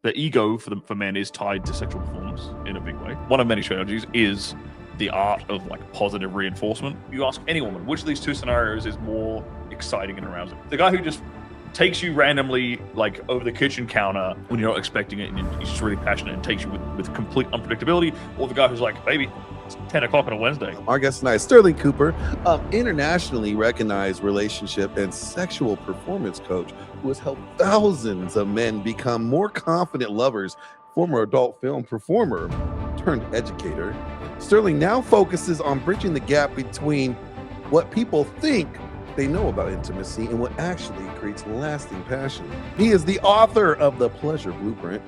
The ego for men is tied to sexual performance in a big way. One of many strategies is the art of like positive reinforcement. You ask any woman, which of these two scenarios is more exciting and arousing? The guy who just takes you randomly like over the kitchen counter when you're not expecting it and he's just really passionate and takes you with complete unpredictability, or the guy who's like, baby, it's 10 o'clock on a Wednesday. Our guest tonight, Stirling Cooper, internationally recognized relationship and sexual performance coach who has helped thousands of men become more confident lovers, former adult film performer turned educator. Stirling now focuses on bridging the gap between what people think they know about intimacy and what actually creates lasting passion. He is the author of The Pleasure Blueprint,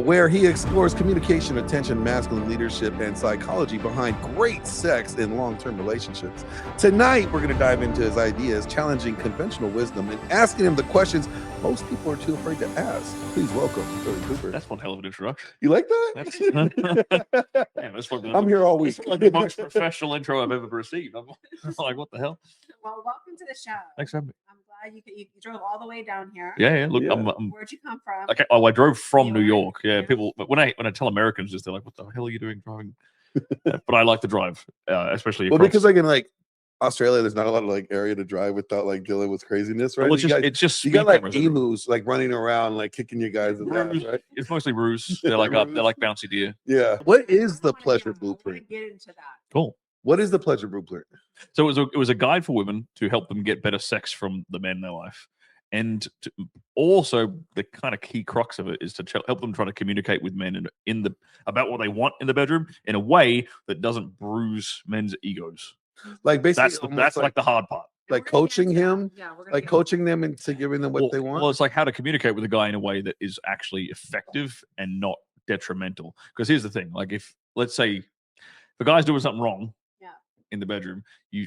where he explores communication, attention, masculine leadership, and psychology behind great sex in long-term relationships. Tonight, we're going to dive into his ideas, challenging conventional wisdom, and asking him the questions most people are too afraid to ask. Please welcome Stirling Cooper. That's one hell of an introduction. You like that? I'm here all week. It's like the most professional intro I've ever received. I'm like, what the hell? Well, welcome to the show. Thanks for having me. I'm glad you drove all the way down here. Yeah. Look, Yeah. Where'd you come from? Okay. Oh, I drove from New New York? York. Yeah, Yeah. people. But when I tell Americans this, they're like, "What the hell are you doing driving?" But I like to drive, especially. Well, across- because like in like Australia, there's not a lot of like area to drive without like dealing with craziness, right? Well, it's You just guys- it's just you got speed like cameras everywhere. emus like running around, like kicking you guys in the ass, Ruse. right? It's mostly ruse. They're like they're like bouncy deer. Yeah. What is the I wanna pleasure get- I wanna blueprint? Get into that. Cool. What is the pleasure blueprint? So it was a guide for women to help them get better sex from the men in their life, and also the kind of key crux of it is to help them try to communicate with men about what they want in the bedroom in a way that doesn't bruise men's egos. Like basically, That's almost like the hard part. And like we're gonna get coaching into that. him, Yeah, we're gonna like get into coaching them into giving them what they want. Well, it's like how to communicate with a guy in a way that is actually effective and not detrimental. Because here's the thing: like if let's say if a guy's doing something wrong, Yeah. in the bedroom, if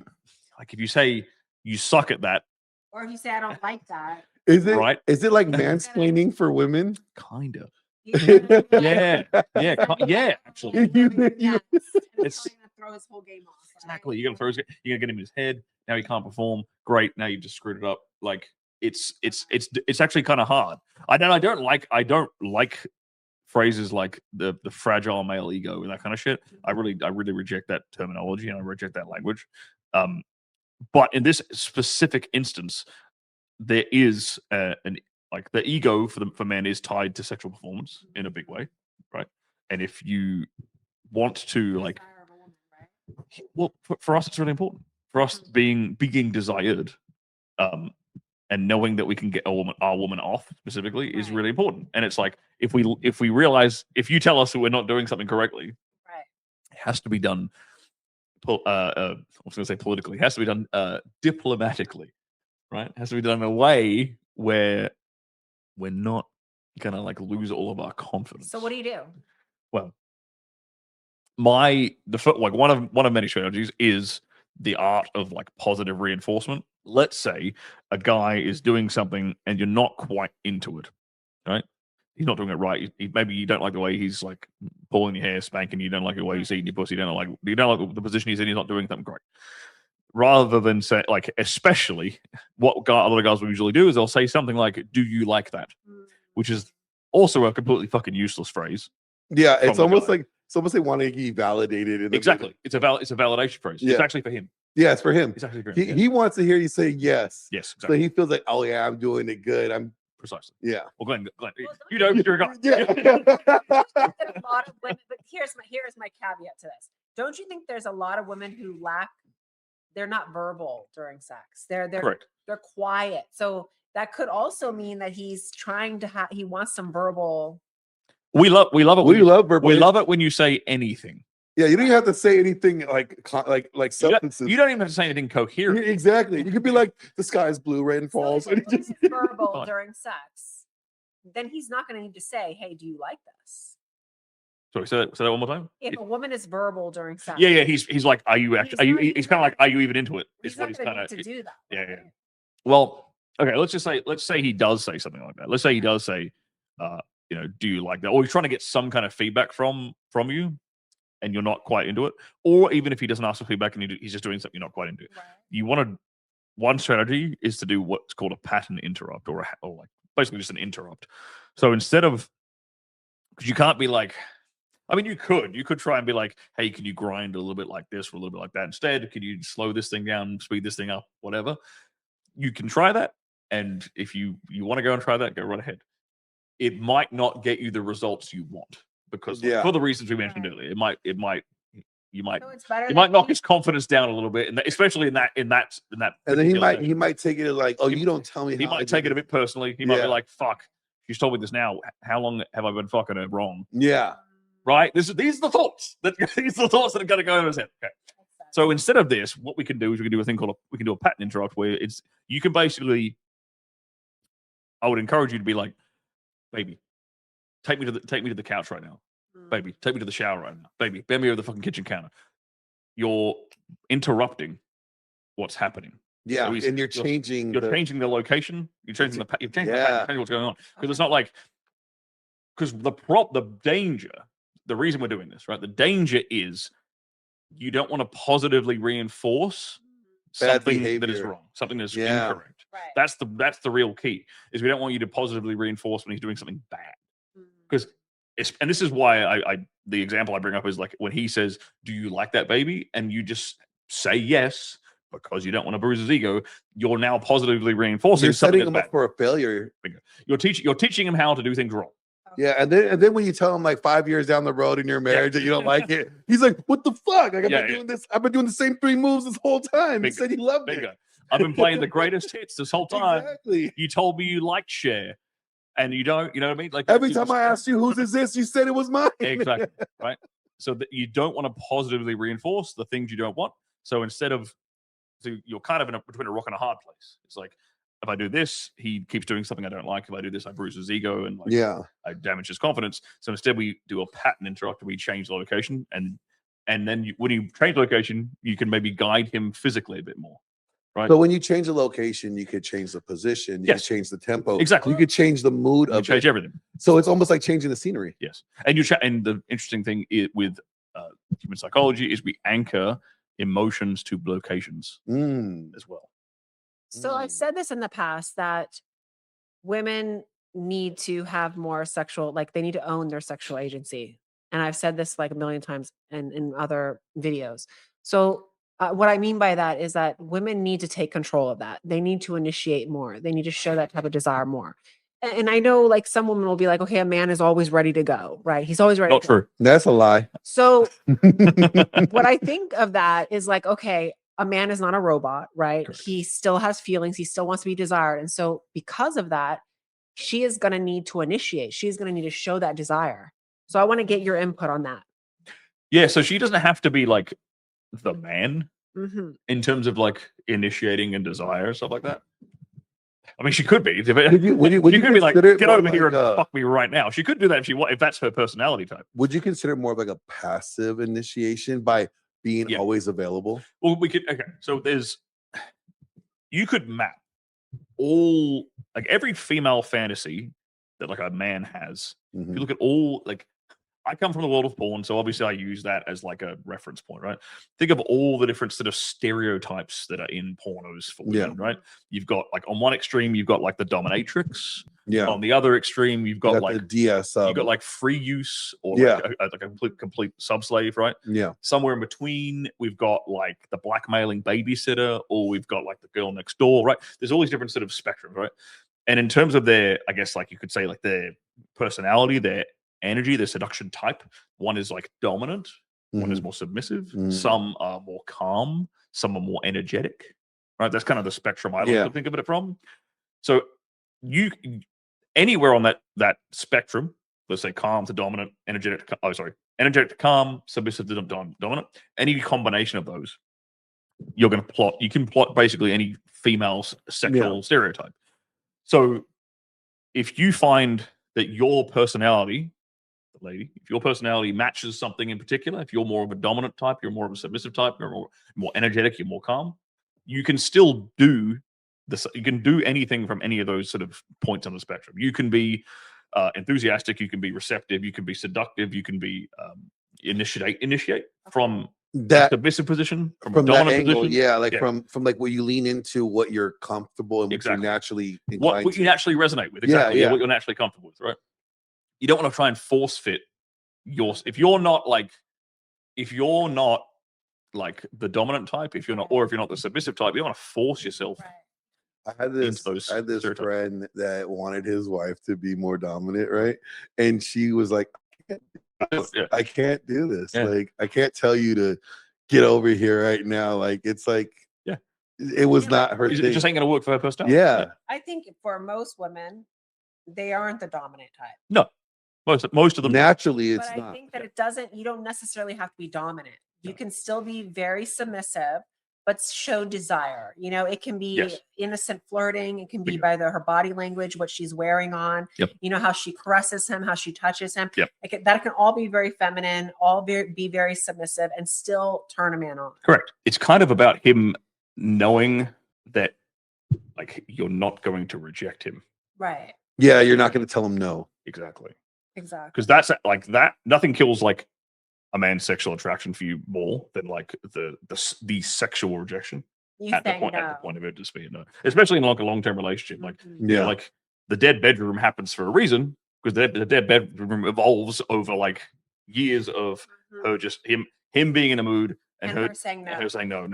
you say you suck at that, Or if you say I don't like that, Is it right? Is it like mansplaining for women? kind of, he's gonna be like, yeah, actually, yes, and It's- probably gonna throw his whole game off. right? exactly. You're gonna get him in his head. Now he can't perform. Great. Now you just screwed it up. Like it's actually kind of hard. I don't like phrases like the fragile male ego and that kind of shit. I really reject that terminology and I reject that language. But in this specific instance, there is like the ego for men is tied to sexual performance in a big way, right? And if you want to like, Desire of a woman, right? well, for us, it's really important. For us, being desired, and knowing that we can get our woman off specifically is Right. really important. And it's like if we realize, if you tell us that we're not doing something correctly, Right. it has to be done. I was going to say politically. It has to be done diplomatically, right? It has to be done in a way where we're not gonna like lose all of our confidence. So what do you do? Well, one of many strategies is the art of like positive reinforcement. Let's say a guy is doing something and you're not quite into it, right? He's not doing it right. Maybe you don't like the way he's like pulling your hair, spanking you. Don't like the way he's eating your pussy. You don't like the position he's in. He's not doing something great. Rather than say like, especially what a lot of guys will usually do is they'll say something like, "Do you like that?" Which is also a completely fucking useless phrase. Yeah, From it's the almost guy. like wanting to be validated. In the Exactly. It's a validation phrase. Yeah. It's actually for him. Yeah, it's for him. It's actually for him. He wants to hear you say yes. Yes, So exactly. he feels like, oh yeah, I'm doing it good. I'm Precisely. yeah. Well, Glenn, Well, you know, you're a guy. Yeah. There's a lot of women, but here's my caveat to this. Don't you think there's a lot of women who they're not verbal during sex. They're Correct. they're quiet. So that could also mean that he's trying to he wants some verbal. We love it. We love verbal. We love it when you say anything. Yeah, you don't even have to say anything like You don't, substances. you don't even have to say anything Yeah, coherent. exactly. You could be like, the sky is blue, rain falls. So if And a it just, woman is verbal Fine. during sex, then he's not going to need to say, "Hey, do you like this?" Sorry, say that one more time. If a woman is verbal during sex, Yeah. He's like, are you actually? He's not He's even kind of like, are you even into it? he's Is what not he's going kind to of. need to do that. yeah, yeah. right? Well, okay. Let's say he does say something like that. Let's say he does say, do you like that? Or he's trying to get some kind of feedback from you, and you're not quite into it. Or even if he doesn't ask for feedback and he's just doing something you're not quite into, Right. one strategy is to do what's called a pattern interrupt, or like basically just an interrupt. So instead of because you can't be like, I mean, you could try and be like, hey, can you grind a little bit like this or a little bit like that instead? Can you slow this thing down, speed this thing up, whatever? You can try that, and if you want to go and try that, go right ahead. It might not get you the results you want because for the reasons we mentioned earlier, you might So it's better you might knock his confidence down a little bit, and especially in that. And then he might take it like, oh, you don't tell me. He might take it a bit personally. He might be like, fuck, she's told me this now. How long have I been fucking her wrong? Yeah. Right. These are the thoughts that are going to go over his head. Okay. So instead of this, what we can do is we can do a thing called we can do a pattern interrupt where you can basically. I would encourage you to be like, baby, take me to the couch right now. Baby, take me to the shower right now. Baby, bend me over the fucking kitchen counter. You're interrupting what's happening. Yeah, so and you're changing changing the location. You're changing the you're changing what's going on. Because it's not like because the danger, the reason we're doing this, right? The danger is you don't want to positively reinforce something that is wrong, something that's incorrect. Right. That's the real key. Is we don't want you to positively reinforce when he's doing something bad. Because and this is why I the example I bring up is like when he says, "Do you like that baby?" and you just say yes because you don't want to bruise his ego. You're now positively reinforcing. You're setting him up for a failure. You're teaching him how to do things wrong. Yeah, and then when you tell him like 5 years down the road in your marriage that you don't like it, he's like, "What the fuck? Like I've been doing this. I've been doing the same 3 moves this whole time." He said he loved it. I've been playing the greatest hits this whole time. Exactly. You told me you liked Cher, and you don't. You know what I mean? Like every time I asked you whose is this, you said it was mine. Exactly. Right. So that you don't want to positively reinforce the things you don't want. So instead of, you're kind of between a rock and a hard place. It's like, if I do this, he keeps doing something I don't like. If I do this, I bruise his ego and I damage his confidence. So instead, we do a pattern interrupt. We change the location, and then when you change location, you can maybe guide him physically a bit more. Right. So when you change the location, you could change the position. You could change the tempo. Exactly. You could change the mood of change everything. So it's almost like changing the scenery. Yes. And and the interesting thing with human psychology is we anchor emotions to locations as well. So I've said this in the past that women need to have more sexual, like they need to own their sexual agency. And I've said this like a million times in other videos. So what I mean by that is that women need to take control of that. They need to initiate more. They need to show that type of desire more. And I know like some women will be like, okay, a man is always ready to go, right? He's always ready. Not true. That's a lie. So what I think of that is like, okay, a man is not a robot, right? Correct. He still has feelings. He still wants to be desired. And so because of that, she is going to need to initiate. She's going to need to show that desire. So I want to get your input on that. Yeah. So she doesn't have to be like the man in terms of like initiating and desire, stuff like that. I mean, she could be. She could be like, get over here and fuck me right now. She could do that if that's her personality type. Would you consider it more of like a passive initiation by being always available? Well, we could. Okay, so you could map all like every female fantasy that like a man has. If you look at all like. I come from the world of porn, so obviously I use that as like a reference point, right? Think of all the different sort of stereotypes that are in pornos for women, right? You've got like on one extreme, you've got like the dominatrix. Yeah. On the other extreme, you've got like the DS. You've got like free use or like a complete sub-slave, right? Yeah. Somewhere in between, we've got like the blackmailing babysitter, or we've got like the girl next door, right? There's all these different sort of spectrums, right? And in terms of their, I guess like you could say like their personality, their energy, the seduction type, one is like dominant, one is more submissive, some are more calm, some are more energetic, right? That's kind of the spectrum I like to think of it from. So you anywhere on that spectrum, let's say calm to dominant, energetic to calm, submissive to dominant, any combination of those, you can plot basically any female's sexual stereotype. So if you find that your personality, lady, if your personality matches something in particular, if you're more of a dominant type, you're more of a submissive type, you're more energetic, you're more calm, you can still do this. You can do anything from any of those sort of points on the spectrum. You can be enthusiastic, you can be receptive, you can be seductive, you can be initiate from that submissive position, from a dominant position. From like where you lean into what you're comfortable and what you're naturally inclined what you naturally resonate with. Exactly. What you're naturally comfortable with, right? you don't want to try and force fit if you're not like the dominant type, if you're not the submissive type, you don't want to force yourself. Right. I had this stereotypes. friend that wanted his wife to be more dominant, right? And she was like, I can't do this. Yeah. Like, I can't tell you to get over here right now. Like, it's like, it was not her It thing. just ain't gonna work for her personality. Yeah. I think for most women, they aren't the dominant type. No, most of them Naturally, it's But not. I think that you don't necessarily have to be dominant. You can still be very submissive, but show desire. You know, it can be innocent flirting. It can be by her body language, what she's wearing on, you know, how she caresses him, how she touches him. That can all be very feminine, be very submissive, and still turn a man on. Correct. It's kind of about him knowing that, like, you're not going to reject him. Right. Yeah, you're not going to tell him no. Exactly. Because that's like that. Nothing kills like a man's sexual attraction for you more than like the sexual rejection at the point of it just being no, especially in like a long-term relationship. Like like the dead bedroom happens for a reason, because the dead bedroom evolves over like years of her just him being in a mood and her saying no. And her saying no.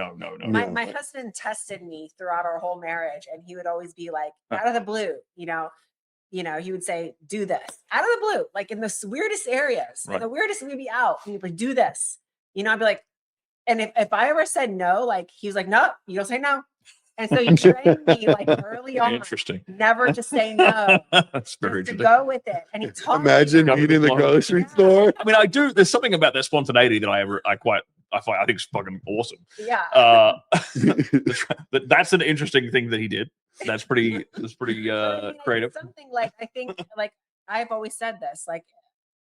My husband tested me throughout our whole marriage, and he would always be like, out of the blue, you know, he would say, do this out of the blue, like in the weirdest areas, the weirdest, we'd be out, and he'd be like, do this, you know, I'd be like, and if I ever said no, like, he was like, no, you don't say no. And so he trained me like early on, never to say no. That's very just to go with it. And he taught Imagine me being in the grocery store. I mean, there's something about that spontaneity that I think it's fucking awesome. Yeah. That's an interesting thing that he did. That's pretty creative. Something like, I think, like, I've always said this, like,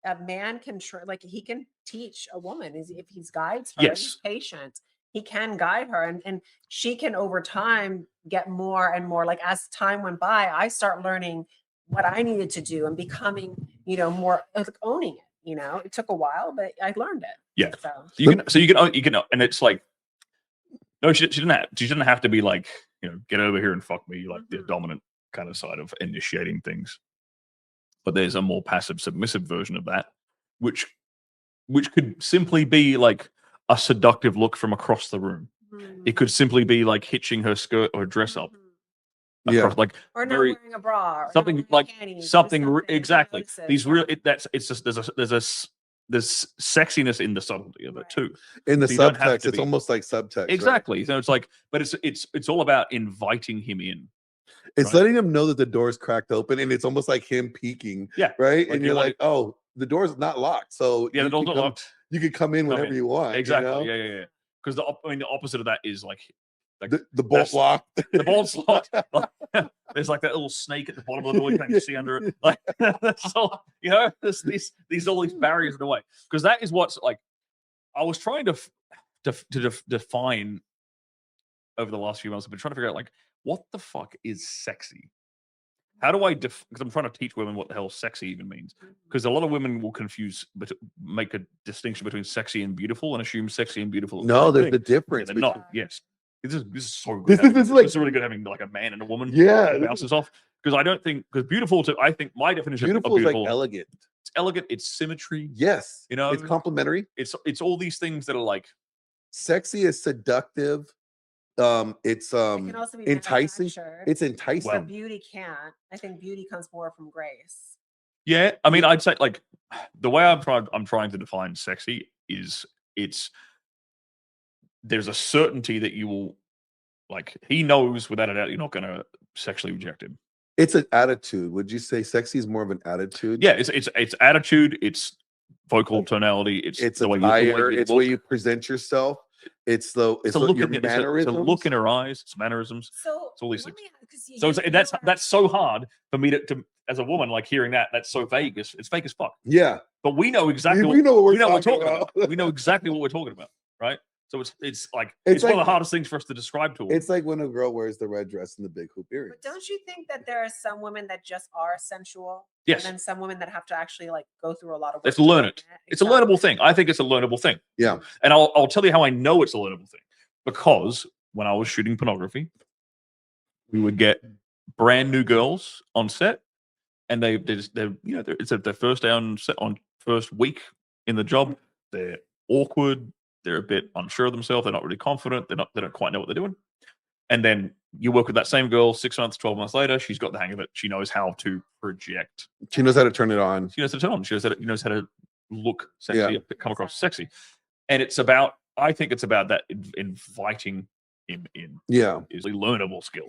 a man can he can teach a woman if he's guides her, he's patient, he can guide her, and she can over time get more and more. Like, as time went by, I start learning what I needed to do and becoming, you know, more like owning it. You know, it took a while, but I learned it. Yeah. So you can, and it's like, no, she didn't have to be like, you know, get over here and fuck me, like the dominant kind of side of initiating things. But there's a more passive, submissive version of that, which could simply be like a seductive look from across the room. It could simply be like hitching her skirt or dress up. Across, like, or not wearing a bra, or something like something exactly. These real. It's just there's sexiness in the subtlety of it too. In the subtext, it's almost like subtext. Exactly. Right? So it's like, but it's all about inviting him in. It's letting him know that the door's cracked open, and it's almost like him peeking. Yeah. Right. Like, and you're like, oh, the door's not locked. So the door's not locked. You can come in whenever you want. Exactly. You know? Yeah. Because the opposite of that is like the bolt's locked. The bolt's locked. There's like that little snake at the bottom of the door you can't see under it. Like, that's all, you know, there's all these barriers in the way. Because that is what's like, I was trying to define over the last few months. I've been trying to figure out, like, what the fuck is sexy? How do I because I'm trying to teach women what the hell sexy even means. Because a lot of women will make a distinction between sexy and beautiful and assume sexy and beautiful. No, there's the difference. Yeah, they're not. Yes. This is so good. It's really good having like a man and a woman. Yeah, bounces off. Because I don't think beautiful. I think my definition of beautiful is like elegant. It's elegant. It's symmetry. Yes, you know, it's complimentary. It's all these things that are like sexy is seductive. It's enticing. It's enticing. But beauty can't. I think beauty comes more from grace. Yeah, I mean, I'd say like the way I'm trying to define sexy is there's a certainty that you will, like, he knows without a doubt you're not going to sexually reject him. It's an attitude. Would you say sexy is more of an attitude? Yeah, it's attitude. It's vocal tonality. It's the way it's the way you present yourself. It's the look in mannerisms. It's a look in her eyes. It's mannerisms. So it's all these things. So that's so hard for me to as a woman, like, hearing that's so vague. It's fake as fuck. Yeah, but we know exactly. We know what we're talking about. We know exactly what we're talking about, right? So it's like one of the hardest things for us to describe to her. It's like when a girl wears the red dress and the big hoop earrings. But don't you think that there are some women that just are sensual? Yes. And then some women that have to actually like go through a lot of work. Let's learn it. It's a learnable thing. I think it's a learnable thing. Yeah. And I'll tell you how I know it's a learnable thing. Because when I was shooting pornography, we would get brand new girls on set, and they're it's their first day on first week in the job. They're awkward. They're a bit unsure of themselves. They're not really confident. They don't quite know what they're doing. And then you work with that same girl 6 months, 12 months later. She's got the hang of it. She knows how to project. She knows how to turn it on. She knows how to turn on. She knows how to look sexy, come across sexy. And it's about, I think it's about that inviting him in. Yeah. Is a learnable skill.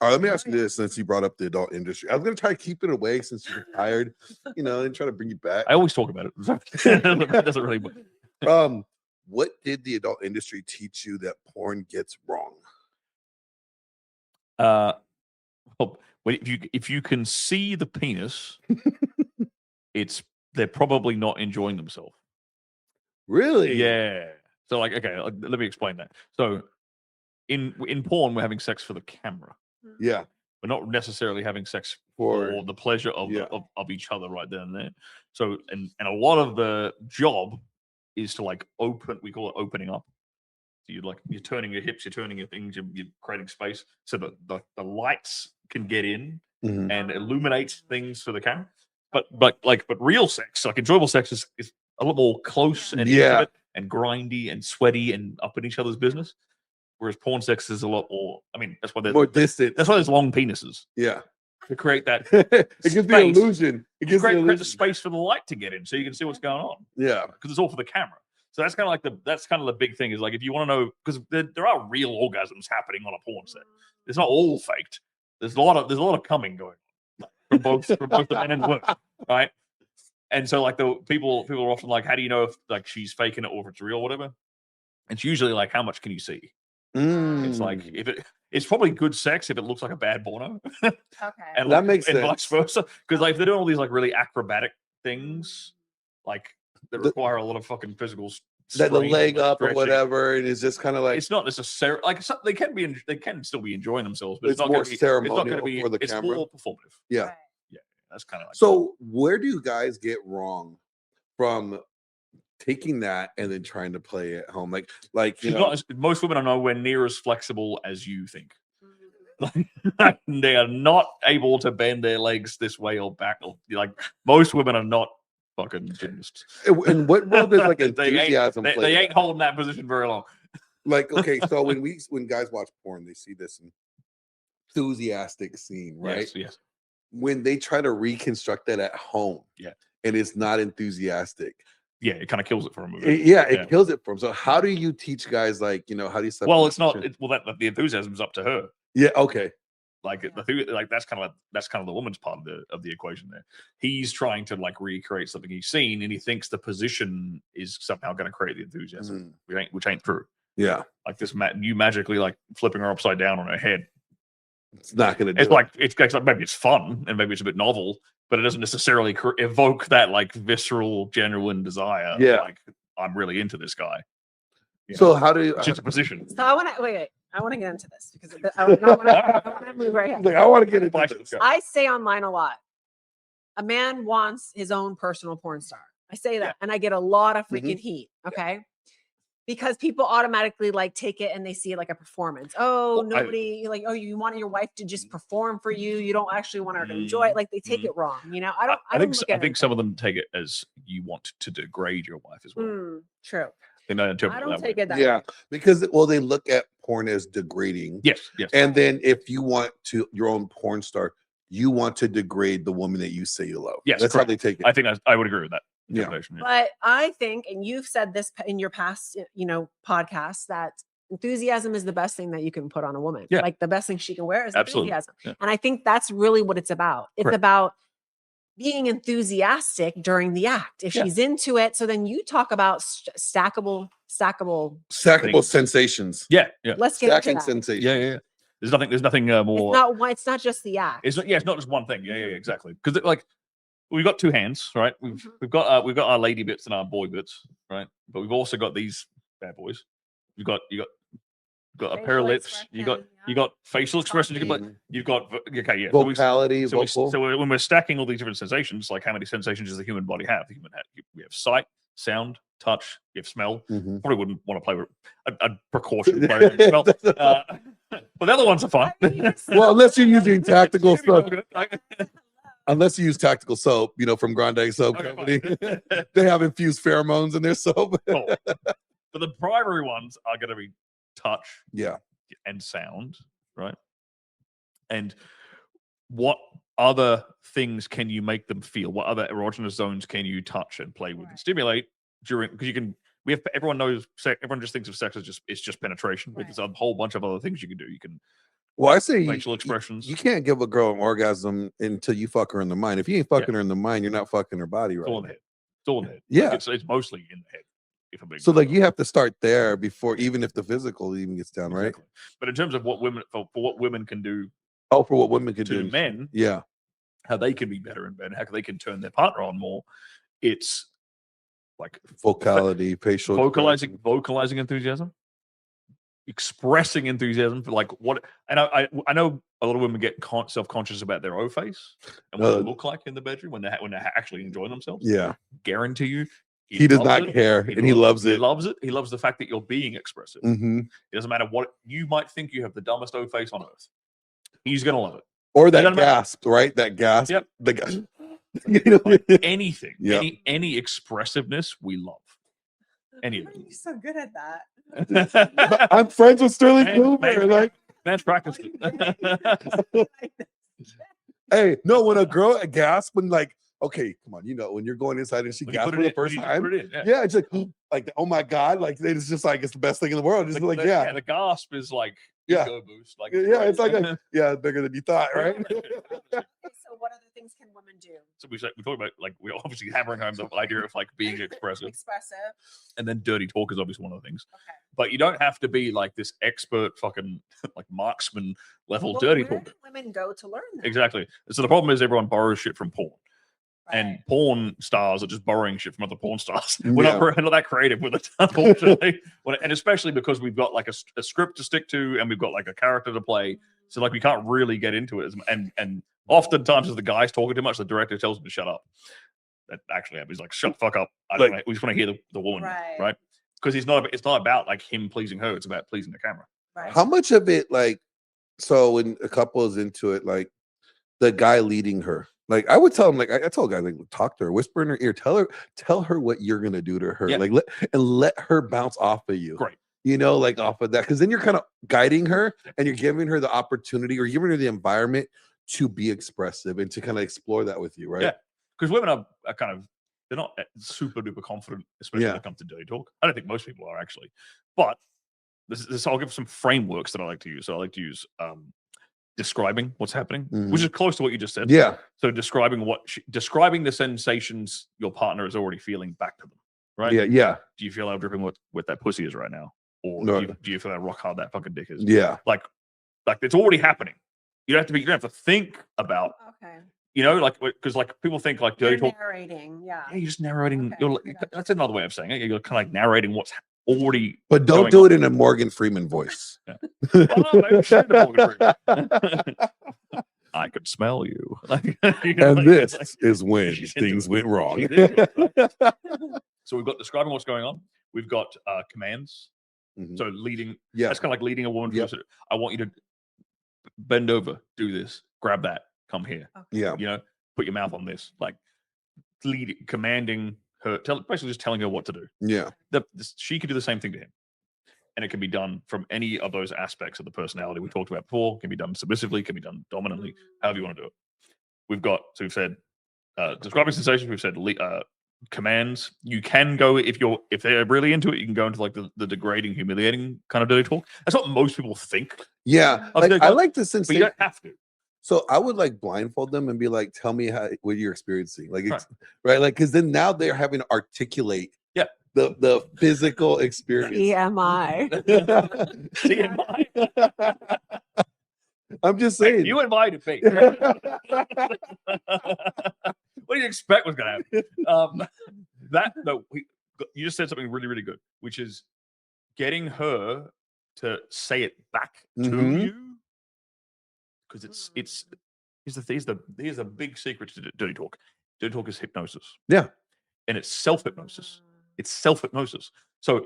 All right, let me ask you this, since you brought up the adult industry. I was going to try to keep it away since you're tired, and try to bring you back. I always talk about it. It doesn't really work. What did the adult industry teach you that porn gets wrong? Well, if you can see the penis, they're probably not enjoying themselves. Really? Yeah. So okay, let me explain that. So in porn, we're having sex for the camera. Yeah. We're not necessarily having sex for the pleasure of each other right then and there. So and a lot of the job is to open. We call it opening up. So you're turning your hips, you're turning your things, you're creating space so that the lights can get in and illuminate things for the camera. But real sex, enjoyable sex is a lot more close and intimate and grindy and sweaty and up in each other's business. Whereas porn sex is a lot more. I mean, that's why there's more distant. That's why there's long penises. Yeah. To create that, it gives the illusion. It gives create the space for the light to get in, so you can see what's going on. Yeah. Because it's all for the camera. So that's kind of the big thing is if you want to know, because there are real orgasms happening on a porn set. It's not all faked. There's a lot of coming going on from both the men and the women, right? And so the people are often how do you know if she's faking it or if it's real or whatever? It's usually how much can you see? It's it's probably good sex if it looks like a bad porno. Okay. And that makes sense. And vice versa. Because if they're doing all these really acrobatic things, that require a lot of fucking physical that the leg up stretching. Or whatever, and it's just kind of it's not necessarily they can still be enjoying themselves, but it's not more ceremonial. It's not going to be for the it's camera. More performative. Yeah, right. Yeah, that's kind of so. Where do you guys get wrong from taking that and then trying to play it at home? Most women are nowhere near as flexible as you think. They are not able to bend their legs this way or back. Most women are not fucking gymnasts. And what role does enthusiasm play? They ain't holding that position very long. Okay, so when guys watch porn, they see this enthusiastic scene, right? Yes. When they try to reconstruct that at home, and it's not enthusiastic. Yeah, it kind of kills it for a movie. It kills it for them. So how do you teach guys how do you set well, it's not the enthusiasm's up to her. Yeah, okay. That's kind of the woman's part of the equation there. He's trying to recreate something he's seen, and he thinks the position is somehow going to create the enthusiasm, which ain't true. Yeah, this you magically flipping her upside down on her head. It's not going to. It's maybe it's fun and maybe it's a bit novel, but it doesn't necessarily evoke that visceral, genuine desire. Yeah, I'm really into this guy. So how do you? It's just a position. So I want to wait. I want to get into this because I want to move right here. I want to get into this. I say online a lot. A man wants his own personal porn star. I say that, and I get a lot of freaking heat. Okay, because people automatically take it and they see it like a performance. Oh, nobody you want your wife to just perform for you. You don't actually want her to enjoy it. They take it wrong. I think some of them take it as you want to degrade your wife as well. True. I don't take it that way. Because they look at porn as degrading. Yes. And then if you want your own porn star, you want to degrade the woman that you say you love. Yes, that's correct. how they take it. I think I would agree with that. Yeah. But I think, and you've said this in your past, podcasts, that enthusiasm is the best thing that you can put on a woman. Yeah. The best thing she can wear is enthusiasm. Yeah. And I think that's really what it's about. It's about being enthusiastic during the act. If she's into it, so then you talk about stackable sensations. Yeah. Let's get into that. Sensations. Yeah. There's nothing more. It's not just the act. It's not just one thing. Yeah, exactly. Because we've got two hands, right? We've got our lady bits and our boy bits, right? But we've also got these bad boys. You got a pair of lips. You got facial expressions. You've got vocality, so when we're stacking all these different sensations, how many sensations does the human body have? We have sight, sound, touch. You have smell. Probably wouldn't want to play with a precaution. Smell. But the other ones are fine. Well, unless you're using tactical stuff. Unless you use tactical soap, from Grande Soap Okay, Company. fine. They have infused pheromones in their soap. Cool. But the primary ones are going to be touch Yeah. and sound, right? And what other things can you make them feel? What other erogenous zones can you touch and play with and stimulate during? Because you can. Everyone knows. Everyone just thinks of sex as just penetration, but there's a whole bunch of other things you can do. You can. Well, I say facial expressions. You can't give a girl an orgasm until you fuck her in the mind. If you ain't fucking her in the mind, you're not fucking her body right. It's all in the head. It's all in the head. Yeah, like it's mostly in the head. So like you have to start there before, even if the physical even gets down, right? But in terms of what women for what women can do. Oh, for what women can do to men, yeah, how they can be better in bed, how they can turn their partner on more. It's like vocality, facial vocalizing enthusiasm, expressing enthusiasm for like what. And I know a lot of women get self-conscious about their O face and what they look like in the bedroom when they're actually enjoying themselves. Yeah, guarantee you. He does not care, and he loves it. He loves it. He loves the fact that you're being expressive. Mm-hmm. It doesn't matter what you might think you have the dumbest O face on earth. He's gonna love it. Or that gasp, right? That gasp. Yep. The gasp. Like anything, yep. any expressiveness, we love. Anything. You're so good at that. I'm friends with Stirling Cooper. Man's practiced it. Hey, no, when a girl gasps, when okay, come on, when you're going inside and she gasps for the first time, yeah, it's like, oh my god, like it's just like it's the best thing in the world. Just the gasp is like ego boost, like it's like bigger than you thought, right? So what other things can women do? So we talk about we're obviously hammering home the idea of being expressive, and then dirty talk is obviously one of the things. Okay, but you don't have to be like this expert fucking marksman level dirty talk. Where do women go to learn that? Exactly. So the problem is everyone borrows shit from porn. Right. And porn stars are just borrowing shit from other porn stars. We're not that creative with it, unfortunately. And especially because we've got a script to stick to, and we've got a character to play. So we can't really get into it. And oftentimes, as the guy's talking too much, the director tells him to shut up. That actually happens. He's like, "Shut the fuck up! We just want to hear the woman, right?" Because it's not about him pleasing her. It's about pleasing the camera. Right. How much of it so when a couple is into it, the guy leading her. I would tell him, I told guys, talk to her, whisper in her ear, tell her what you're gonna do to her, let her bounce off of you. Great, off of that, because then you're kind of guiding her and you're giving her the opportunity or giving her the environment to be expressive and to kind of explore that with you, right? Yeah, because women are they're not super duper confident, especially when it comes to dirty talk. I don't think most people are actually, but this I'll give some frameworks that I like to use. So I like to use describing what's happening, which is close to what you just said. Yeah. So describing the sensations your partner is already feeling back to them, right? Yeah. Yeah. Do you feel how dripping what that pussy is right now, or do you feel how rock hard that fucking dick is? Yeah. Like it's already happening. You don't have to think about. Okay. Because people think dirty talk. Narrating, yeah. Yeah, you're just narrating. Okay, that's another way of saying it. You're kind of narrating what's already. But don't do it in a Morgan Freeman voice. Yeah. I could smell you. And this is when things went wrong. So we've got describing what's going on. We've got commands. Mm-hmm. So leading. Yeah. That's kind of like leading a woman. Yep. I want you to bend over, do this, grab that, come here. Okay. Yeah. Put your mouth on this. Commanding her, basically just telling her what to do. Yeah. She could do the same thing to him. And it can be done from any of those aspects of the personality we talked about before. It can be done submissively, can be done dominantly, however you want to do it. We've said describing sensations, we've said commands. You can go if they're really into it, you can go into the degrading, humiliating kind of dirty talk. That's what most people think. Yeah. I like the sensation. But you don't have to. So I would blindfold them and be like, tell me what you're experiencing. Right. Because then now they're having to articulate the physical experience. TMI. TMI. I'm just saying. You invited me. What do you expect was going to happen? You just said something really, really good, which is getting her to say it back to you. Because here's the big secret to dirty talk. Dirty talk is hypnosis. Yeah. And it's self-hypnosis. It's self-hypnosis. So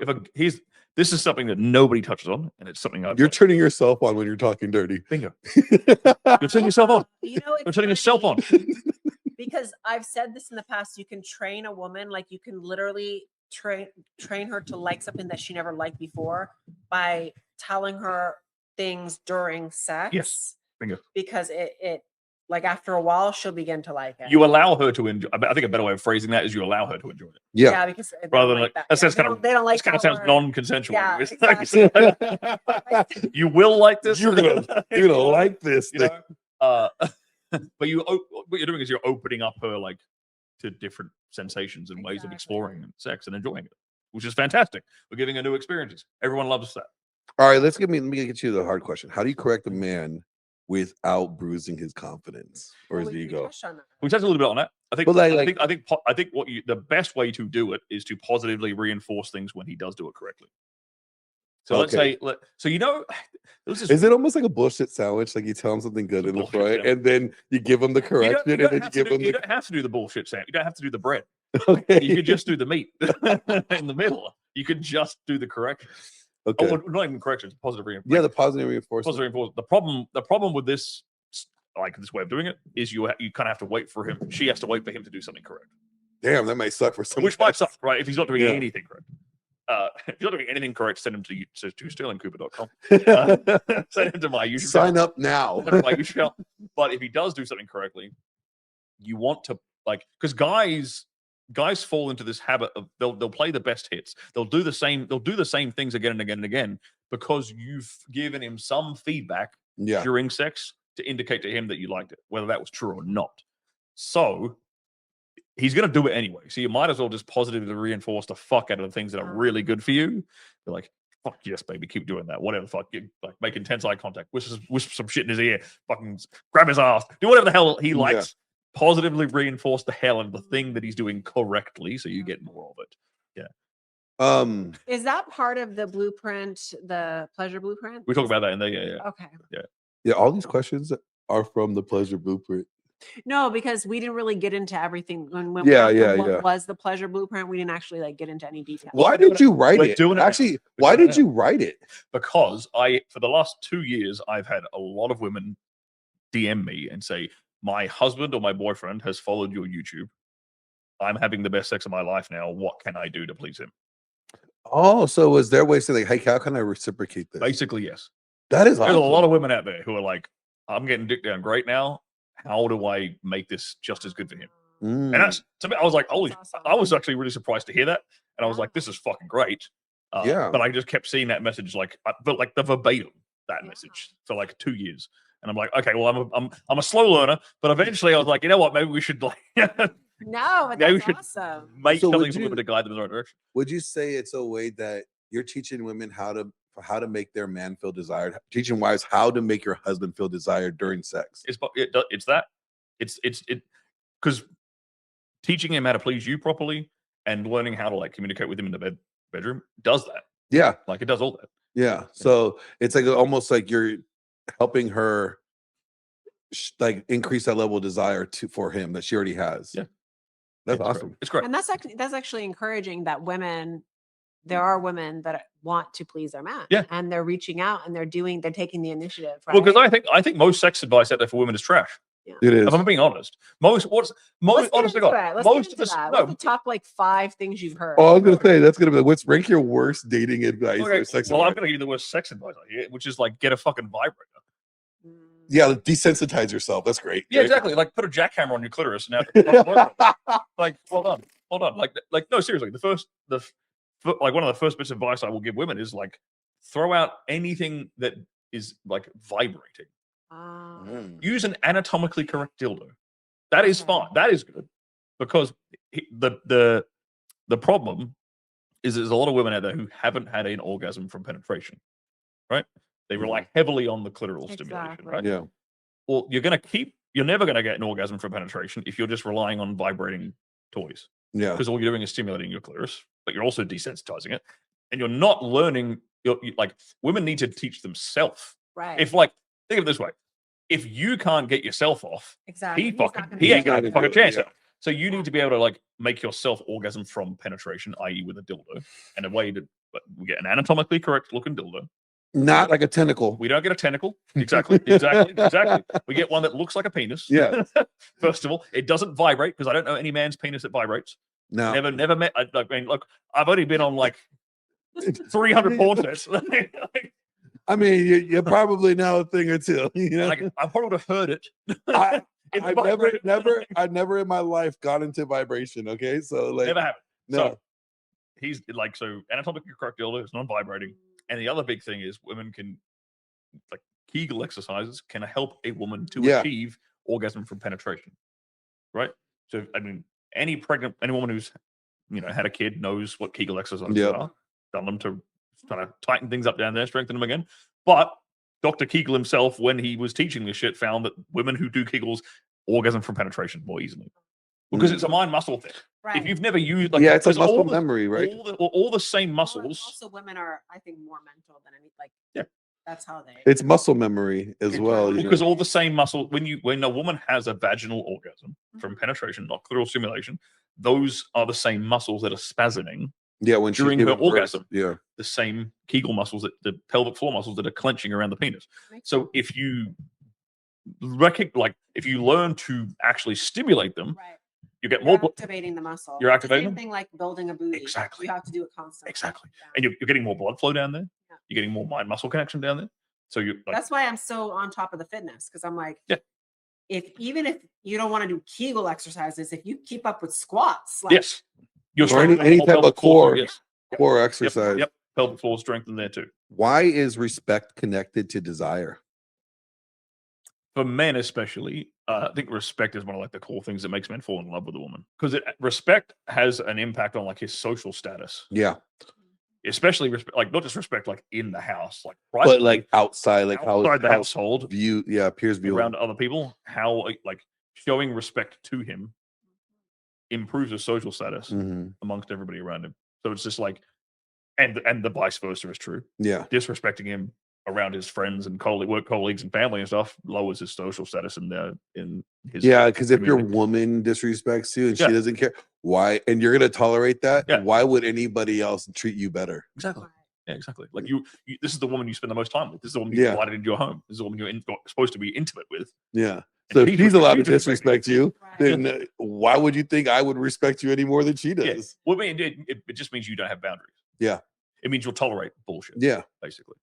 this is something that nobody touches on, and it's something you're turning yourself on when you're talking dirty. Bingo. You're turning yourself on. You're turning yourself on. Because I've said this in the past, you can train a woman, like you can literally train her to like something that she never liked before by telling her things during sex. Yes. Bingo. Because it like after a while she'll begin to like it. You allow her to enjoy. I think a better way of phrasing that is you allow her to enjoy it. Yeah. Because they Rather don't than like like that. sounds They kind don't- they don't like kind of that sounds word. non-consensual. Yeah, It's like- exactly. you will like this. You're gonna like this. You know? But what you're doing is you're opening up her like to different sensations and ways of Exactly. exploring sex and enjoying it, which is fantastic. We're giving her new experiences. Everyone loves that. All right, let me get you the hard question. How do you correct a man without bruising his confidence or his We ego? touched on that. We touched a little bit on that. I think. But like- I think what the best way to do it is to positively reinforce things when he does do it correctly. So let's Okay. say, so you know, Is it almost like a bullshit sandwich? Like you tell him something good in the Bullshit front, sandwich. and then you give him the correction, and then you give him you the don't have to do the bullshit sandwich. You don't have to do the bread. okay. You could just do the meat in the middle. You could just do the correction. Okay. Oh, not even correction. It's positive reinforcement. Yeah, the positive reinforcement. Positive reinforcement. The problem with this, like this way of doing it, is you kind of have to wait for him. She has to wait for him to do something correct, Damn, that might suck for some. which might guys. suck, right? If he's not doing Yeah. anything correct. If you're not doing anything correct, send him to stirlingcooper.com. Send him to my YouTube. Sign up now. Send him to my YouTube channel. But if he does do something correctly, you want to because guys fall into this habit of they'll play the best hits. They'll do the same things again and again and again because you've given him some feedback Yeah. during sex to indicate to him that you liked it, whether that was true or not. So he's going to do it anyway. So you might as well just positively reinforce the fuck out of the things that are really good for you. Be like, fuck yes, baby, keep doing that. Whatever the fuck, like make intense eye contact, whisper some shit in his ear, fucking grab his ass, do whatever the hell he likes. Positively reinforce the hell of the thing that he's doing correctly, so you get more of it. Is that part of the blueprint, the pleasure blueprint? We talk about that in there. Yeah. Okay. Yeah, all these questions are from the pleasure blueprint. No, because we didn't really get into everything when we Yeah, went yeah, through what yeah. was the pleasure blueprint. We didn't actually like get into any detail. Why doing did you write We're it? doing it now. Actually, We're why doing did it you write it? Because for the last 2 years, I've had a lot of women DM me and say, my husband or my boyfriend has followed your YouTube. I'm having the best sex of my life now. What can I do to please him? Oh, so was their way of saying like, hey, how can I reciprocate this? Basically, yes. That is There's awesome. a lot of women out there who are like, I'm getting dick down great now. How do I make this just as good for him? Mm. And that's to me, I was like, holy, That's awesome. I was actually really surprised to hear that. And I was like, this is fucking great. Yeah. But I just kept seeing that message, but like the verbatim, that Yeah. message for like 2 years. And I'm like, okay, well, I'm a slow learner, but eventually I was like, you know what? Maybe we should like No, but Yeah, we that's should- awesome. make So would something for you- women to guide them in the right direction. Would you say it's a way that you're teaching women how to make their man feel desired, teaching wives how to make your husband feel desired during sex? It's that. It's because teaching him how to please you properly and learning how to like communicate with him in the bedroom does that. Yeah, Like it does all that. yeah. So it's like almost like you're helping her like increase that level of desire for him that she already has. Yeah. That's It's great. awesome. It's great. And that's actually encouraging that there are women that want to please their man. Yeah. And they're reaching out and they're taking the initiative. Right? Well, because I think most sex advice out there for women is trash. It is. If I'm being honest, Let's honest get to into God, it. Let's most get of into this, that. no, What's the top like 5 things you've heard? Oh, I was gonna say that's gonna be what's rank your worst dating advice okay, or sex well, I'm advice. going to give you the worst sex advice I hear, which is like get a fucking vibrator. Mm. Yeah, desensitize yourself. That's great. Yeah, right? exactly. Like put a jackhammer on your clitoris. Now, like, hold on. Like, no, seriously. Like one of the first bits of advice I will give women is like throw out anything that is like vibrating. Ah. Mm. Use an anatomically correct dildo. That is Okay. fine. That is good because the problem is there's a lot of women out there who haven't had an orgasm from penetration, right? They rely heavily on the clitoral stimulation, Exactly. right? Yeah. Well, you're never going to get an orgasm from penetration if you're just relying on vibrating toys Yeah. because all you're doing is stimulating your clitoris, but you're also desensitizing it, and you're not learning. Like women need to teach themselves. Right. If like think of it this way, if you can't get yourself off, exactly. he He's not ain't gonna gonna do have it. a fucking chance. Yeah. So you need to be able to like make yourself orgasm from penetration, i.e., with a dildo, and a way to we get an anatomically correct looking dildo Not like a tentacle. We don't get a tentacle. Exactly. We get one that looks like a penis. Yeah. First of all, it doesn't vibrate because I don't know any man's penis that vibrates. No. Never met. I mean, look, I've only been on like 300 porn sets. I mean, you probably know a thing or two. You know, Like, I probably would have heard it. I It I've vibrated. never in my life got into vibration. Okay, so like, Never happened. no, So he's like, so anatomically correct dildo is non-vibrating, and the other big thing is women can, like, Kegel exercises can help a woman to Yeah. achieve orgasm from penetration, right? So I mean, any woman who's had a kid knows what Kegel exercises Yep. are. Done them to kind of tighten things up down there, strengthen them again. But Dr. Kegel himself, when he was teaching this shit, found that women who do Kegels orgasm from penetration more easily because it's a mind muscle thing. Right. If you've never used, yeah, it's a because all muscle the- memory, right? all the same Well, muscles. Also, women are, I think, more mental than any. Like, Yeah. that's how they. It's muscle memory as Yeah. well. you know? Because all the same muscle, when a woman has a vaginal orgasm from penetration, not clitoral stimulation, those are the same muscles that are spasming Yeah, when she's during her giving birth, orgasm. yeah, The same Kegel muscles, the pelvic floor muscles that are clenching around the penis. Makes So if you if you learn to actually stimulate them, Right. you get You're more, activating the muscle. You're It's the activating same them? thing like building a booty. Exactly. You have to do it constantly. Exactly. Yeah. and you're getting more blood flow down there. Yeah. You're getting more mind muscle connection down there. So you like, That's why I'm so on top of the fitness, because I'm like, Yeah. even if you don't want to do Kegel exercises, if you keep up with squats, like, yes, you're Or any strengthening the whole type of pelvic floor core. too, yes. core Yep, exercise. Yep. Pelvic floor strengthened there too. Why is respect connected to desire? For men especially, I think respect is one of like the cool things that makes men fall in love with a woman, because respect has an impact on like his social status, Yeah, especially like not just respect like in the house, like but privately, like outside, like outside the how household, view, yeah, peers view around other people, how like showing respect to him improves his social status Mhm. amongst everybody around him. So it's just like, and the vice versa is true. Yeah, Disrespecting him around his friends and work colleagues and family and stuff lowers his social status in his yeah, because if your community. woman disrespects you and Yeah. she doesn't care, why, and you're gonna tolerate that, Yeah. why would anybody else treat you better? Exactly. right. Yeah, exactly. Like you, this is the woman you spend the most time with. This is the woman you Yeah. invited into your home. This is the woman you're supposed to be intimate with. Yeah. So if she's she's allowed to disrespecting disrespect you, Right. then why would you think I would respect you any more than she Yeah. does? Well, I mean, it just means you don't have boundaries. Yeah. It means you'll tolerate bullshit. Yeah. Basically.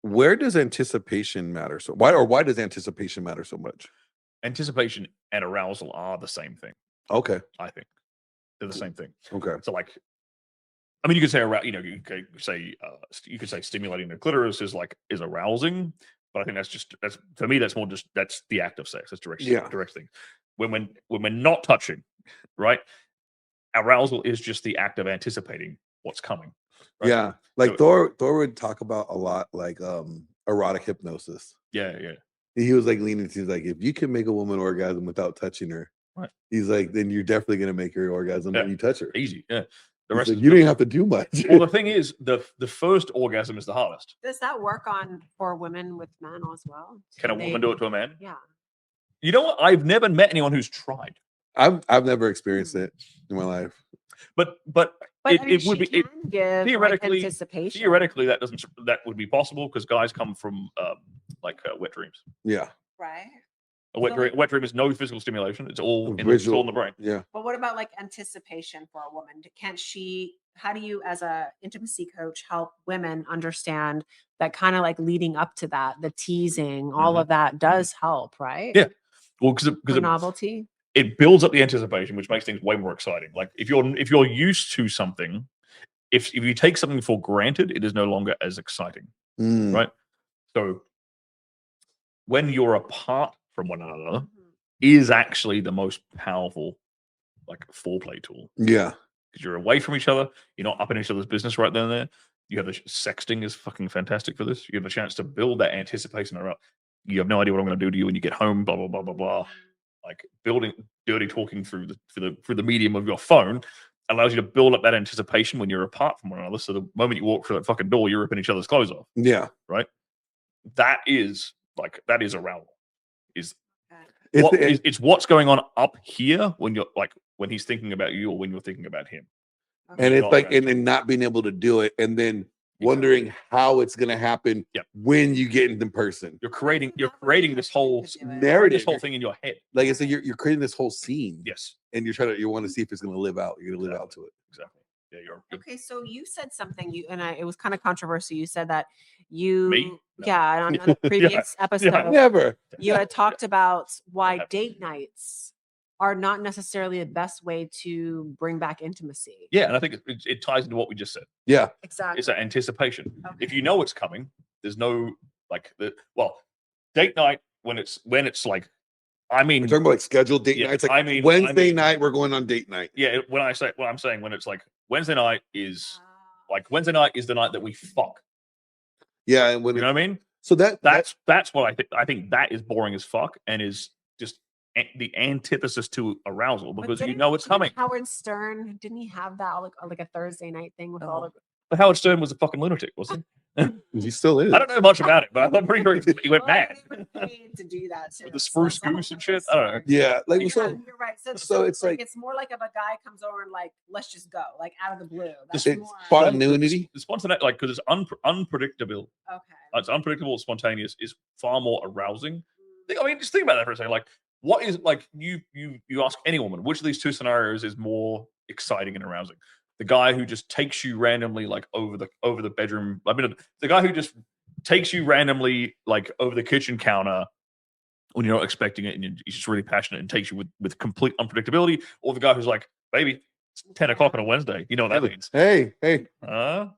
Where does anticipation matter? So why does anticipation matter so much? Anticipation and arousal are the same thing. Okay. I think they're the same thing. Okay. So, like, I mean, you could say you could say stimulating the clitoris is arousing, but I think that's for me that's more just that's the act of sex. That's direct thing. When we're not touching, right? Arousal is just the act of anticipating what's coming. Right? Yeah. Like Thor would talk about a lot like erotic hypnosis. Yeah. He was like leaning to, like, if you can make a woman orgasm without touching her, right. He's like, then you're definitely gonna make her orgasm when you touch her. Easy. Yeah. The rest like, you didn't have to do much. Well, the thing is, the first orgasm is the hardest. Does that work for women with men as well? Can a woman do it to a man? Yeah. You know what? I've never met anyone who's tried. I've never experienced it in my life. But it would be theoretically anticipation. Theoretically, that would be possible because guys come from wet dreams. Yeah. Right. A wet dream is no physical stimulation. It's all in the brain. Yeah. But what about like anticipation for a woman? How do you, as a intimacy coach, help women understand that kind of like leading up to that, the teasing, all of that does help, right? Yeah. Well, because novelty. It builds up the anticipation, which makes things way more exciting. Like if you're used to something, if you take something for granted, it is no longer as exciting, right? So when you're apart from one another, is actually the most powerful foreplay tool. Yeah, because you're away from each other, you're not up in each other's business right then and there. You have sexting is fucking fantastic for this. You have a chance to build that anticipation around. You have no idea what I'm going to do to you when you get home. Blah blah blah blah blah. Like building dirty talking through the medium of your phone allows you to build up that anticipation when you're apart from one another. So the moment you walk through that fucking door, you're ripping each other's clothes off. Yeah, right. That is arousal. It's what's going on up here when you're when he's thinking about you or when you're thinking about him. and it's Not like, aroused. and not being able to do it, and then wondering how it's going to happen Yep. when you get in person. You're creating this whole Narrative. this whole thing in your head. Like I said, you're creating this whole scene. Yes, And you want to see if it's going to live out. You're going to live out to it. exactly. Yeah, you're Okay, so you said something it was kind of controversial. You said that you Me? No. yeah, on a previous episode Never. you had talked about why happened. date nights are not necessarily the best way to bring back intimacy. Yeah, and I think it ties into what we just said. Yeah. Exactly. It's that anticipation. Okay. If you know it's coming, there's no date night when it's like, I mean, We're talking about like scheduled date yeah, nights. Like I mean- Wednesday night, we're going on date night. yeah. When I'm saying when it's like Wednesday night is Wednesday night is the night that we fuck. Yeah. And when You know what I mean? so That's what I think. I think that is boring as fuck and is just the antithesis to arousal But because you didn't know it's coming. Howard Stern, didn't he have that like a Thursday night thing with all the But Howard Stern was a fucking lunatic, wasn't he still is. he? I don't know much about it, but I'm pretty sure he went Well, mad. they were paid to do that too. With the so spruce it's a whole goose and different shit? I don't know. story. Yeah. Like Yeah, so you're right. so it's like it's more like if a guy comes over and like, let's just go, like out of the blue. That's it's more spontaneity. The spontaneity, like, because it's unpredictable. okay. It's unpredictable, spontaneous is far more arousing. I mean, just think about that for a second. Like, what is like you ask any woman, which of these two scenarios is more exciting and arousing? The guy who just takes you randomly like over the bedroom. I mean, the guy who just takes you randomly like over the kitchen counter when you're not expecting it, and he's just really passionate and takes you with complete unpredictability, or the guy who's like, baby, it's 10 o'clock on a Wednesday. You know what that means? Hey, Huh?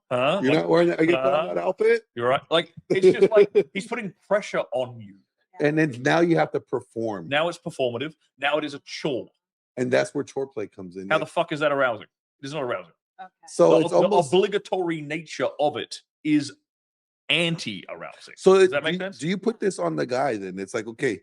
you're not wearing that, that outfit? You're right. Like, it's just like he's putting pressure on you. And then now you have to perform. Now it's performative. Now it is a chore. And that's where chore play comes in. How the fuck is that arousing? It is not arousing. Okay. So The it's almost obligatory nature of it is anti-arousing. so Does that make sense? Do you put this on the guy then? It's like, okay.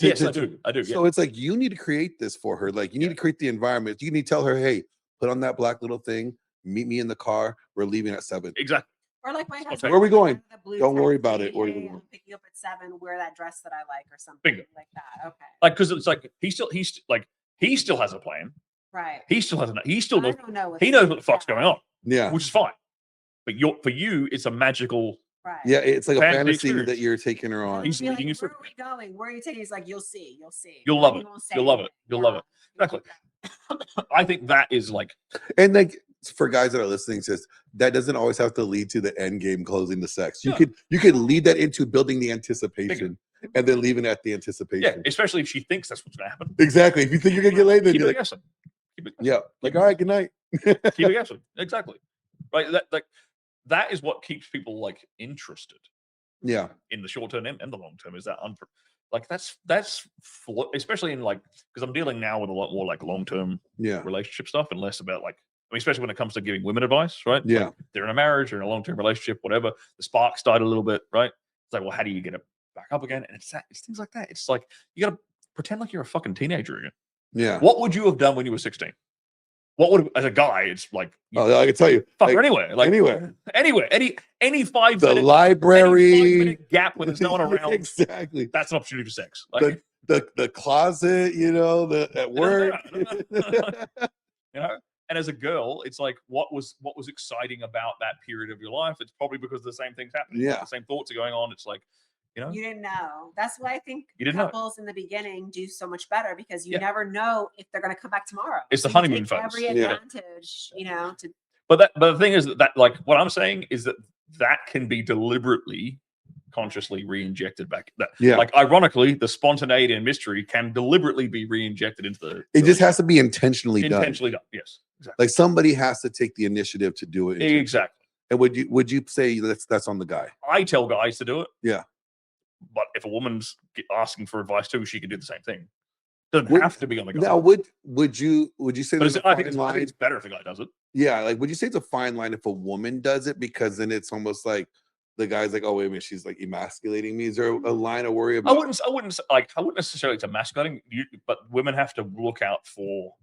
Yes, I do. I do. So it's like you need to create this for her. Like you need to create the environment. You need to tell her, hey, put on that black little thing, meet me in the car. We're leaving at 7. Exactly. Or like my Okay. husband. Where are we going? out of the blue Don't worry text about me, it. Where are you "Hey, going?" I'm picking you up at 7. Wear that dress that I like or something Bingo. like that. Okay. Like, because it's like he still has a plan. Right. He still knows. I don't know He knows what the fuck's going on, Yeah. which is fine. But for you, it's a magical. Right. Yeah, it's like a Fantasy fantasy experience. that you're taking her on. He's Be like, leading you where through. are we going? Where are you taking? He's like, you'll see. You'll see. You'll love He it. won't say You'll love it. anything. You'll love it. Exactly. I think that is like And like for guys that are listening, says that doesn't always have to lead to the end game closing the sex. You Yeah. could lead that into building the anticipation and then leaving at the anticipation. yeah, especially if she thinks that's what's going to happen. Exactly. If you think you're gonna get laid, then Keep you're it like, guessing. Keep it yeah, like all right, good night. keep it guessing. Exactly. Right. That is what keeps people like interested Yeah. in the short term and the long term. Is that especially in like, because I'm dealing now with a lot more like long term Yeah. relationship stuff and less about like, I mean, especially when it comes to giving women advice, right? Yeah. Like, they're in a marriage or in a long term relationship, whatever. The sparks died a little bit, right? It's like, well, how do you get it back up again? And it's things like that. It's like you got to pretend like you're a fucking teenager again. Yeah. What would you have done when you were 16? What would, as a guy, it's like, Oh, I can tell you. fuck like, her anywhere. Like, anywhere. any 5 The minute, library. any 5-minute gap when there's no one around. Exactly. That's an opportunity for sex. Like, The closet, at work. you know, and as a girl, it's like what was exciting about that period of your life? It's probably because the same things happening. Yeah. The same thoughts are going on. It's like, you know, You didn't know. That's why I think You didn't know. couples in the beginning do so much better because you Yeah. never know if they're going to come back tomorrow. It's the you honeymoon take phase. Every Yeah. advantage, to but the thing is that like what I'm saying is that can be deliberately, consciously re-injected back. Yeah. Like ironically, the spontaneity and mystery can deliberately be re-injected into the. It just has to be intentionally done. intentionally done. Yes, exactly. Like somebody has to take the initiative to do it. Exactly. And would you say that's on the guy? I tell guys to do it. Yeah. But if a woman's asking for advice too, she can do the same thing. Doesn't Would- have to be on the guy. Now, would you say But there's a I think fine line? it's better if the guy does it. Yeah, like would you say it's a fine line if a woman does it, because then it's almost like the guy's like, oh wait a minute, she's like emasculating me. Is there a line of worry about? I wouldn't necessarily it's emasculating, but women have to look out for.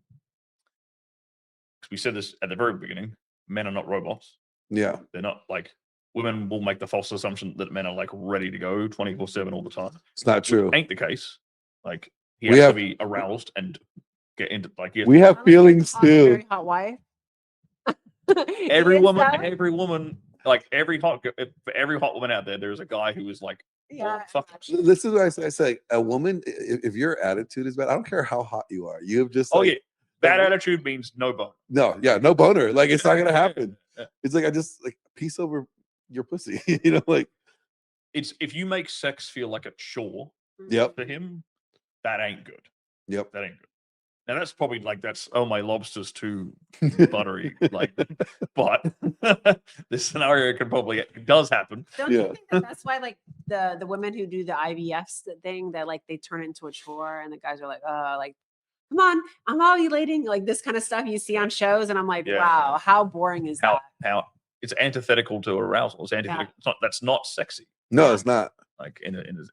Because we said this at the very beginning, men are not robots. Yeah, They're not like women will make the false assumption that men are like ready to go 24/7 all the time. it's not true. Ain't the case. Like he We has have- to be aroused and get into like. We have feelings On a too. very hot wife. Every Is woman, that- every woman, like every hot woman out there, there's a guy who is like, Yeah, fuck. actually. This is what I say. A woman, if your attitude is bad, I don't care how hot you are. You have just Oh like, yeah, bad attitude means no bone. no, yeah, no boner. Like it's not gonna happen. Yeah. It's like I just like peace over your pussy. You know, like It's if you make sex feel like a chore yep, to him, that ain't good. yep. That ain't good. Now that's probably like my lobster's too buttery. Like, but this scenario does happen. Don't Yeah. you think that that's why like the women who do the IVFs thing that like they turn it into a chore and the guys are like, like, come on, I'm ovulating, like this kind of stuff you see on shows, and I'm like, Yeah. wow, how boring is that? How it's antithetical to arousal. It's antithetical. It's not, that's not sexy. No, it's not. Like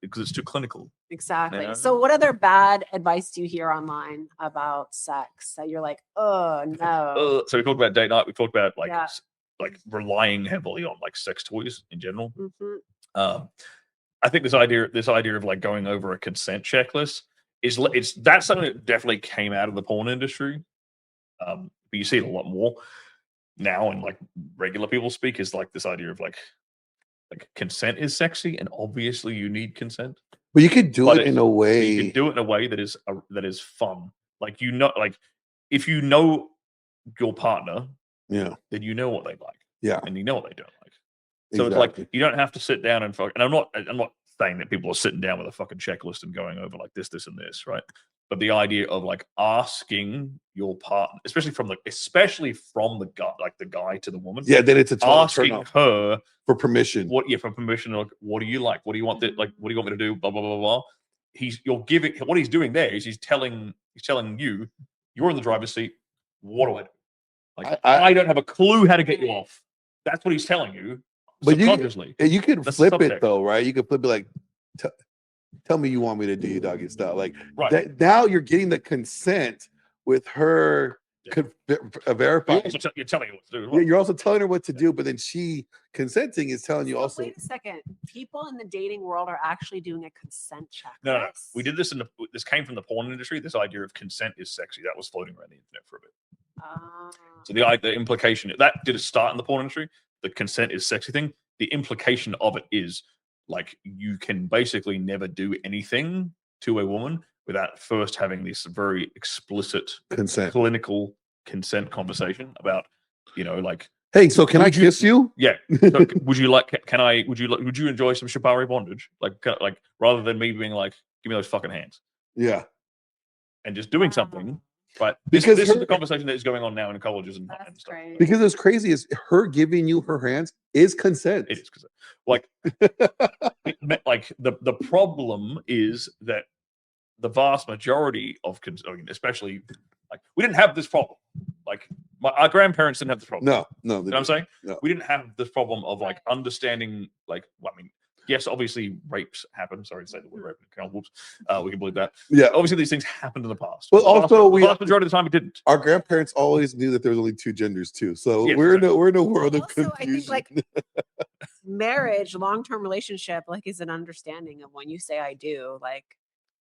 because it's too clinical. Exactly. Yeah. So what other bad advice do you hear online about sex that you're like, oh no? So we talked about date night. We talked about like Yeah. like relying heavily on like sex toys in general. Mhm. I think this idea of like going over a consent checklist that's something that definitely came out of the porn industry. But you see it a lot more now in like regular people speak, is like this idea of like consent is sexy and obviously you need consent. But you could do But it in a way. You can do it in a way that is fun. Like like if you know your partner, Yeah. then you know what they like. Yeah. And you know what they don't like. So Exactly. it's like you don't have to sit down and and I'm not saying that people are sitting down with a fucking checklist and going over like this, and this, right? But the idea of like asking your partner, especially from the guy, like the guy to the woman, Yeah, then it's a total turn asking off her for permission. for permission. Like, what do you like? What do you want? Like, what do you want me to do? Blah blah blah blah. You're giving what he's doing there is he's telling you you're in the driver's seat. What do I do? Like I don't have a clue how to get you off. That's what he's telling you. But subconsciously. you could That's flip the it subtext. though, right? You could flip it like, tell me you want me to do you doggy style. Like Right. now you're getting the consent with her verifying. You're telling you what to do. Yeah, you're also telling her what to do, but then she consenting is telling you So also. wait a second. People in the dating world are actually doing a consent check. No. We did this this came from the porn industry. This idea of consent is sexy. That was floating around the internet for a bit. So the implication that did it start in the porn industry. The consent is sexy thing. The implication of it is like you can basically never do anything to a woman without first having this very explicit Consent. clinical consent conversation about, like, Hey, so can I kiss you? Yeah. So would you enjoy some shibari bondage? Like rather than me being like, give me those fucking hands. Yeah. And just doing something. But this is the conversation that is going on now in colleges and stuff. Great. Because what's crazy is her giving you her hands is consent. It is consent. Like, the problem is that the vast majority of especially like we didn't have this problem. Like our grandparents didn't have this problem. No. You know what I'm saying? No. We didn't have this problem of like understanding yes, obviously rapes happen. Sorry to say the word rape. Whoops. We can believe that. Yeah. Obviously these things happened in the past. Well, also the vast majority of the time it didn't. Our grandparents always knew that there was only two genders too. So Yes, we're in a world of Also, confusion. I think like marriage, long-term relationship, like is an understanding of when you say I do, like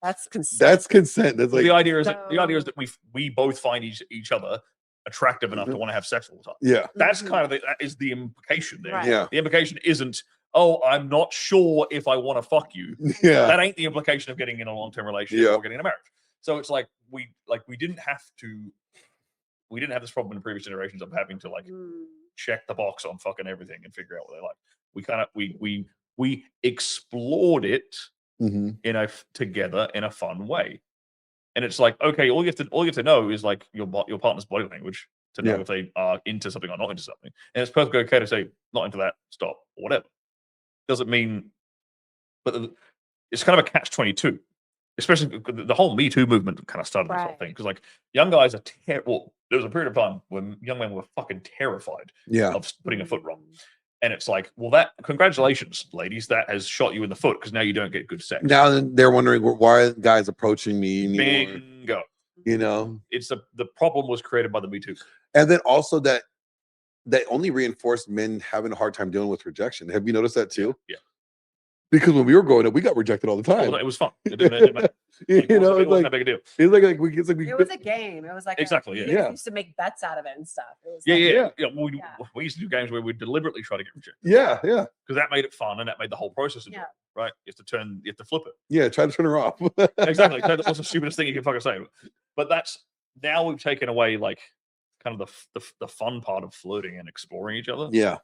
that's consent. That's consent. That's like The idea is that we both find each other attractive enough to want to have sex all the time. yeah. That's kind of that is the implication there. Right. Yeah. The implication isn't, oh, I'm not sure if I want to fuck you. Yeah. That ain't the implication of getting in a long-term relationship Yeah. or getting in a marriage. So it's like we didn't have this problem in previous generations of having to like check the box on fucking everything and figure out what they like. We kind of we explored it together in a fun way. And it's like, okay, all you have to know is like your partner's body language to know if they are into something or not into something. And it's perfectly okay to say not into that, stop, or whatever. Doesn't mean, but it's kind of a catch-22, especially the whole Me Too movement kind of started this whole thing because like young guys are terrible. There was a period of time when young men were fucking terrified of putting a foot wrong. And it's like, well, congratulations, ladies, that has shot you in the foot because now you don't get good sex. Now they're wondering why are guys approaching me anymore? Bingo. You know, it's the problem was created by the Me Too, and then also that only reinforced men having a hard time dealing with rejection. Have you noticed that too? Yeah. Because when we were growing up, we got rejected all the time. It was fun. It didn't matter. Like, You know, it it's wasn't like that big a deal. it's like we it's like we It was a game. It was like Exactly, you yeah. guys used to make bets out of it and stuff. It was Yeah, like, yeah. Yeah. We used to do games where we deliberately try to get rejected yeah. because that made it fun and that made the whole process enjoyable, Yeah. right? You have to flip it. Yeah, try to turn her off. Exactly. That's the stupidest thing you can fucking say. But that's now we've taken away like kind of the fun part of flirting and exploring each other Yeah.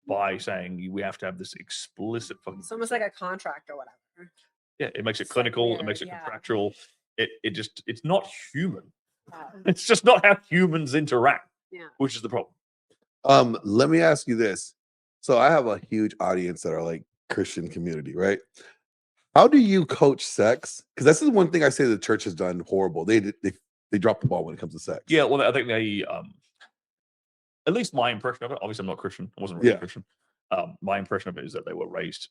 by saying we have to have this explicit fucking. it's almost like a contract or whatever. Yeah, it makes it It's so clinical. It weird, makes it yeah. contractual. It's not human. Yeah. It's just not how humans interact, Yeah. which is the problem. Let me ask you this. So I have a huge audience that are like Christian community, right? How do you coach sex? Because this is one thing I say the church has done horrible. They dropped the ball when it comes to sex. Yeah, well, I think they, at least my impression of it. Obviously, I'm not Christian. I wasn't really Christian. My impression of it is that they were raised.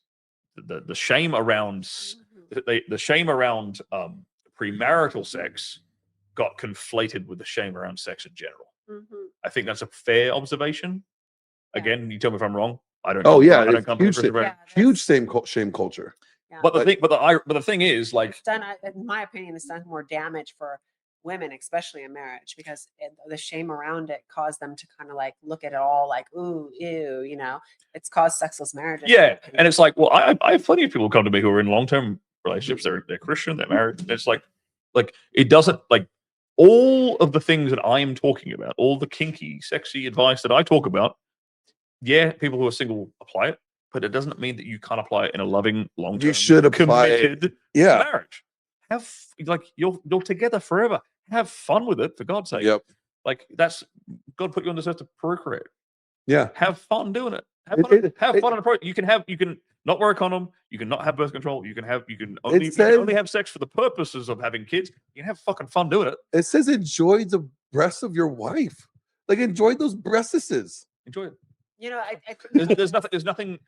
The shame around the shame around premarital sex got conflated with the shame around sex in general. I think that's a fair observation. Again, you tell me if I'm wrong. I don't. Oh yeah, I don't it's come from a huge, Christian background. huge shame culture. Yeah. But the thing is, like, It's done, in my opinion, it's done more damage for women, especially in marriage, because the shame around it caused them to kind of like look at it all like, ooh, ew, you know, it's caused sexless marriages. Yeah, and it's like, well, I have plenty of people come to me who are in long-term relationships. They're Christian, they're married. And it's like it doesn't, like, all of the things that I'm talking about, all the kinky, sexy advice that I talk about. Yeah, people who are single apply it, but it doesn't mean that you can't apply it in a loving, long-term, You should apply committed marriage. Have like you're together forever. Have fun with it, for God's sake. Yep. Like, that's God put you on this earth to procreate. Yeah. Have fun doing it. Have fun on a project. You can not wear a condom. You can not have birth control. You can only have sex for the purposes of having kids. You can have fucking fun doing it. It says enjoy the breasts of your wife. Like, enjoy those breastises. Enjoy it. You know, There's nothing.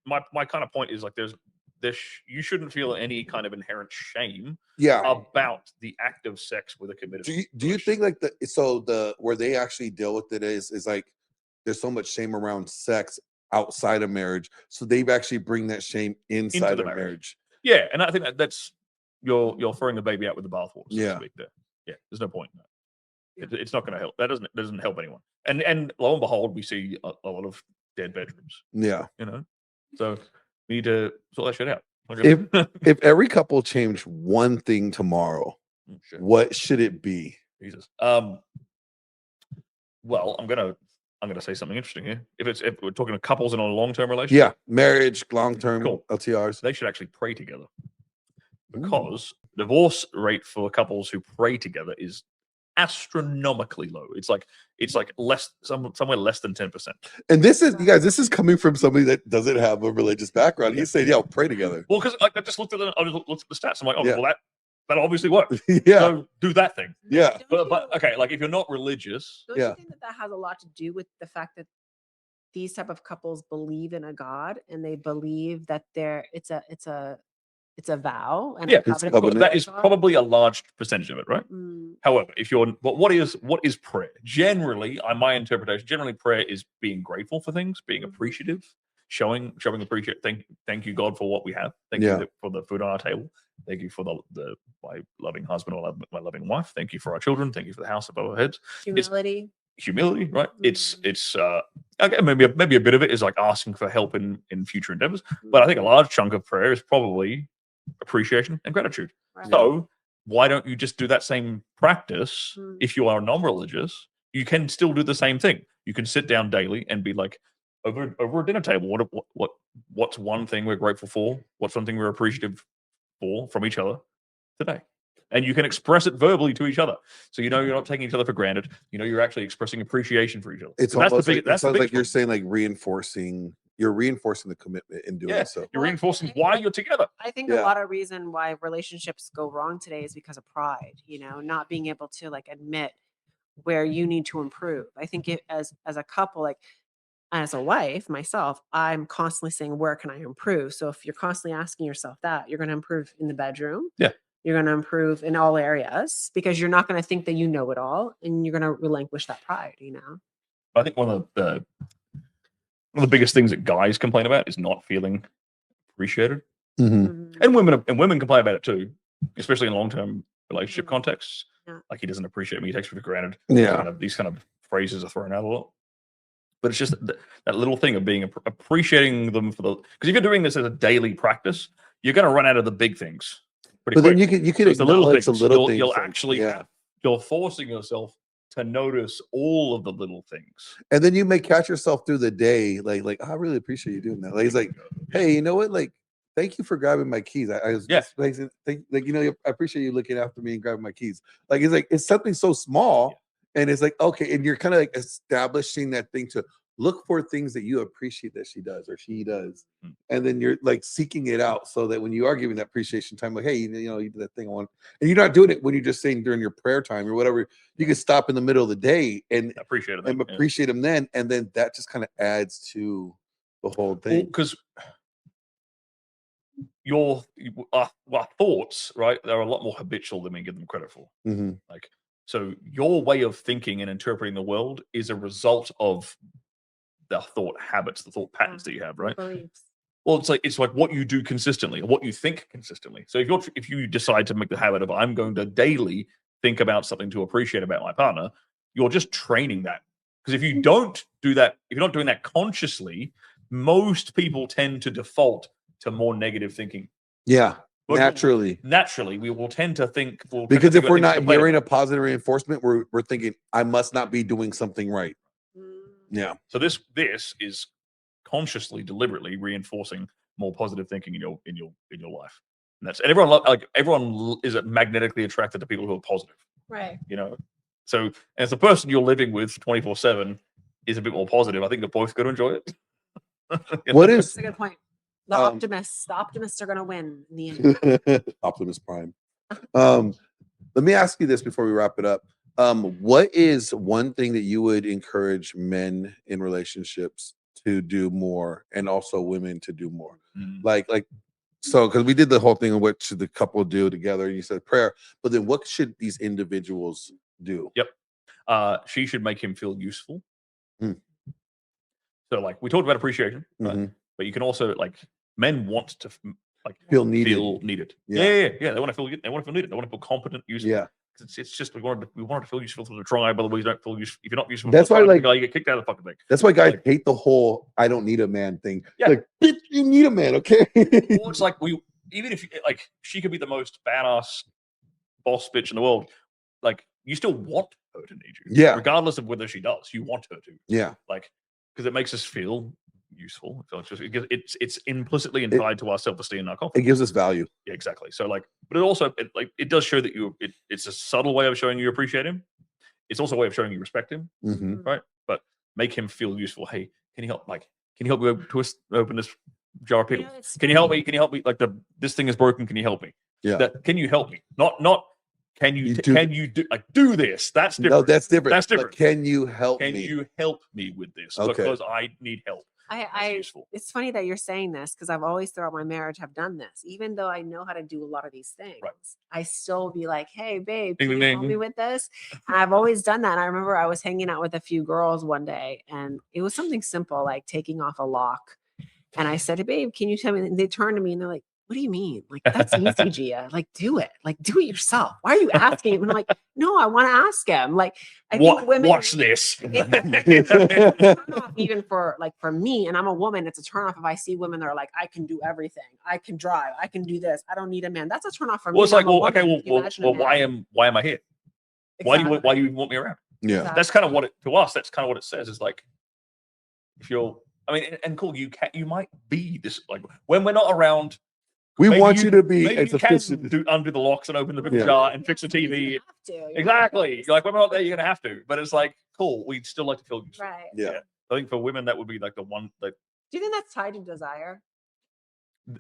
My kind of point is like you shouldn't feel any kind of inherent shame about the act of sex with a committed. Do you think like where they actually deal with it is like there's so much shame around sex outside of marriage, so they've actually bring that shame inside of marriage. Yeah, and I think that's you're throwing the baby out with the bathwater. So to speak there. Yeah, there's no point in that. It's not going to help. That doesn't help anyone. And lo and behold, we see a lot of dead bedrooms. Yeah, you know. So we need to sort that shit out. If every couple changed one thing tomorrow, what should it be? Jesus. Well, I'm gonna say something interesting here. If we're talking to couples in a long-term relationship, marriage, long-term, cool. LTRs, they should actually pray together, because divorce rate for couples who pray together is astronomically low. It's like somewhere less than 10%. And this is, you guys, this is coming from somebody that doesn't have a religious background. He's saying, "Yeah, pray together." Well, because I just looked at the stats. I'm like, well, that obviously works. Yeah, so do that thing. Yeah, but okay, like if you're not religious, don't you think that has a lot to do with the fact that these type of couples believe in a God and they believe that it's a vow, and that is probably a large percentage of it, right? However, what is prayer? Generally, my interpretation, prayer is being grateful for things, being appreciative, showing appreciation. Thank you, God, for what we have. Thank you for the food on our table. Thank you for my loving husband or my loving wife. Thank you for our children. Thank you for the house above our heads. Humility, right? It's okay, maybe a bit of it is like asking for help in future endeavors, but I think a large chunk of prayer is probably appreciation and gratitude. Right. So why don't you just do that same practice? If you are non-religious, you can still do the same thing. You can sit down daily and be like, over a dinner table, what's one thing we're grateful for? What's something we're appreciative for from each other today? And you can express it verbally to each other. So you're not taking each other for granted. You're actually expressing appreciation for each other. It's almost like you're saying, like, you're reinforcing the commitment in doing so. You're reinforcing why you're together. I think a lot of reason why relationships go wrong today is because of pride, not being able to like admit where you need to improve. I think as a couple, like as a wife, myself, I'm constantly saying, where can I improve? So if you're constantly asking yourself that, you're going to improve in the bedroom. Yeah. You're going to improve in all areas, because you're not going to think that you know it all, and you're going to relinquish that pride, I think one of the biggest things that guys complain about is not feeling appreciated. Mhm. And women complain about it too, especially in long-term relationship Mhm. contexts. Yeah. Like, he doesn't appreciate me, he takes me for granted. Yeah. These kind of phrases are thrown out a lot. But it's just that little thing of being appreciating them for because if you're doing this as a daily practice, you're going to run out of the big things pretty But quick. then you can So it's the little acknowledge the things. little things. You'll like, actually you're forcing yourself to notice all of the little things. and then you may catch yourself through the day, like I really appreciate you doing that. Like, it's like, hey, you know what? Like, thank you for grabbing my keys. I was Yeah. just like, you know, I appreciate you looking after me and grabbing my keys. Like, it's something so small, and it's like, okay, and you're kind of like establishing that thing to look for things that you appreciate that she does or she does, and then you're like seeking it out so that when you are giving that appreciation time, like, hey, you know, you did that thing I want, and you're not doing it when you're just saying during your prayer time or whatever. You can stop in the middle of the day and appreciate it, and appreciate them then, and then that just kind of adds to the whole thing. Because your thoughts, right? They're a lot more habitual than we give them credit for. Mhm. Like, so your way of thinking and interpreting the world is a result of the thought habits, the thought patterns that you have, right? Beliefs. Well, it's like what you do consistently, or what you think consistently. So if you decide to make the habit of I'm going to daily think about something to appreciate about my partner, you're just training that. Because if you don't do that, if you're not doing that consciously, most people tend to default to more negative thinking. Yeah, But naturally, we will tend to think because if we're things not to play hearing a about. positive reinforcement, we're thinking I must not be doing something right. Yeah. So this is consciously, deliberately reinforcing more positive thinking in your life. And everyone is magnetically attracted to people who are positive. Right. You know, so as the person you're living with 24/7 is a bit more positive, I think you're both going to enjoy it. What is That's a good point. The optimists are going to win in the end. Optimus Prime? Let me ask you this before we wrap it up. What is one thing that you would encourage men in relationships to do more, and also women to do more? Like so, because we did the whole thing of what should the couple do together. You said prayer, but then what should these individuals do? Yep. She should make him feel useful. So, like, we talked about appreciation, right? But you can also, like, men want to feel needed. Yeah. They want to feel needed. They want to feel competent, useful. Yeah. It's just we wanted to feel useful to the tribe. Otherwise, you don't feel useful. If you're not useful, That's why, like, you get kicked out of the fucking thing. That's why guys hate the whole "I don't need a man" thing. Yeah. Like, bitch, you need a man, okay? Well, it's like even if she could be the most badass boss bitch in the world, like, you still want her to need you. Yeah. Regardless of whether she does, you want her to. Yeah. Like, because it makes us feel useful. So it's implicitly tied to our self-esteem and our confidence. It gives us value. Yeah, exactly. So, like, but it also it does show that it's a subtle way of showing you appreciate him. It's also a way of showing you respect him, right? But make him feel useful. Hey, can you help? Like, can you help me open this jar of pickles? Can you help me? Can you help me? Like, this thing is broken. Can you help me? Yeah. Can you help me? Not. Can you do this? That's different. No, that's different. That's different. But can you help me? Can you help me with this? Okay. Because I need help. It's funny that you're saying this, because I've always throughout my marriage have done this. Even though I know how to do a lot of these things, I still be like, hey babe, can you help me with this? And I've always done that. And I remember I was hanging out with a few girls one day, and it was something simple like taking off a lock. And I said, hey, babe, can you tell me? And they turned to me and they're like, what do you mean? Like, that's easy, Gia. Like, do it. Like, do it yourself. Why are you asking him? And I'm like, no, I want to ask him. Like, I think women watch this. It's a turn off even for me, and I'm a woman. It's a turn off if I see women that are like, I can do everything. I can drive. I can do this. I don't need a man. That's a turn off for me. Well, it's like, well, why am I here? Exactly. Why do you want me around? Yeah. Exactly. That's kind of what to us. That's kind of what it says. Is like, if you're, I mean, and cool, you might be this, like, when we're not around. We want you to be as efficient. Undo the locks and open the pickle jar and fix the TV. Exactly. You're like, when we're not there, you're gonna have to. But it's like, cool. We'd still like to feel useful. Right. Yeah. I think for women, that would be like the one that. Do you think that's tied to desire?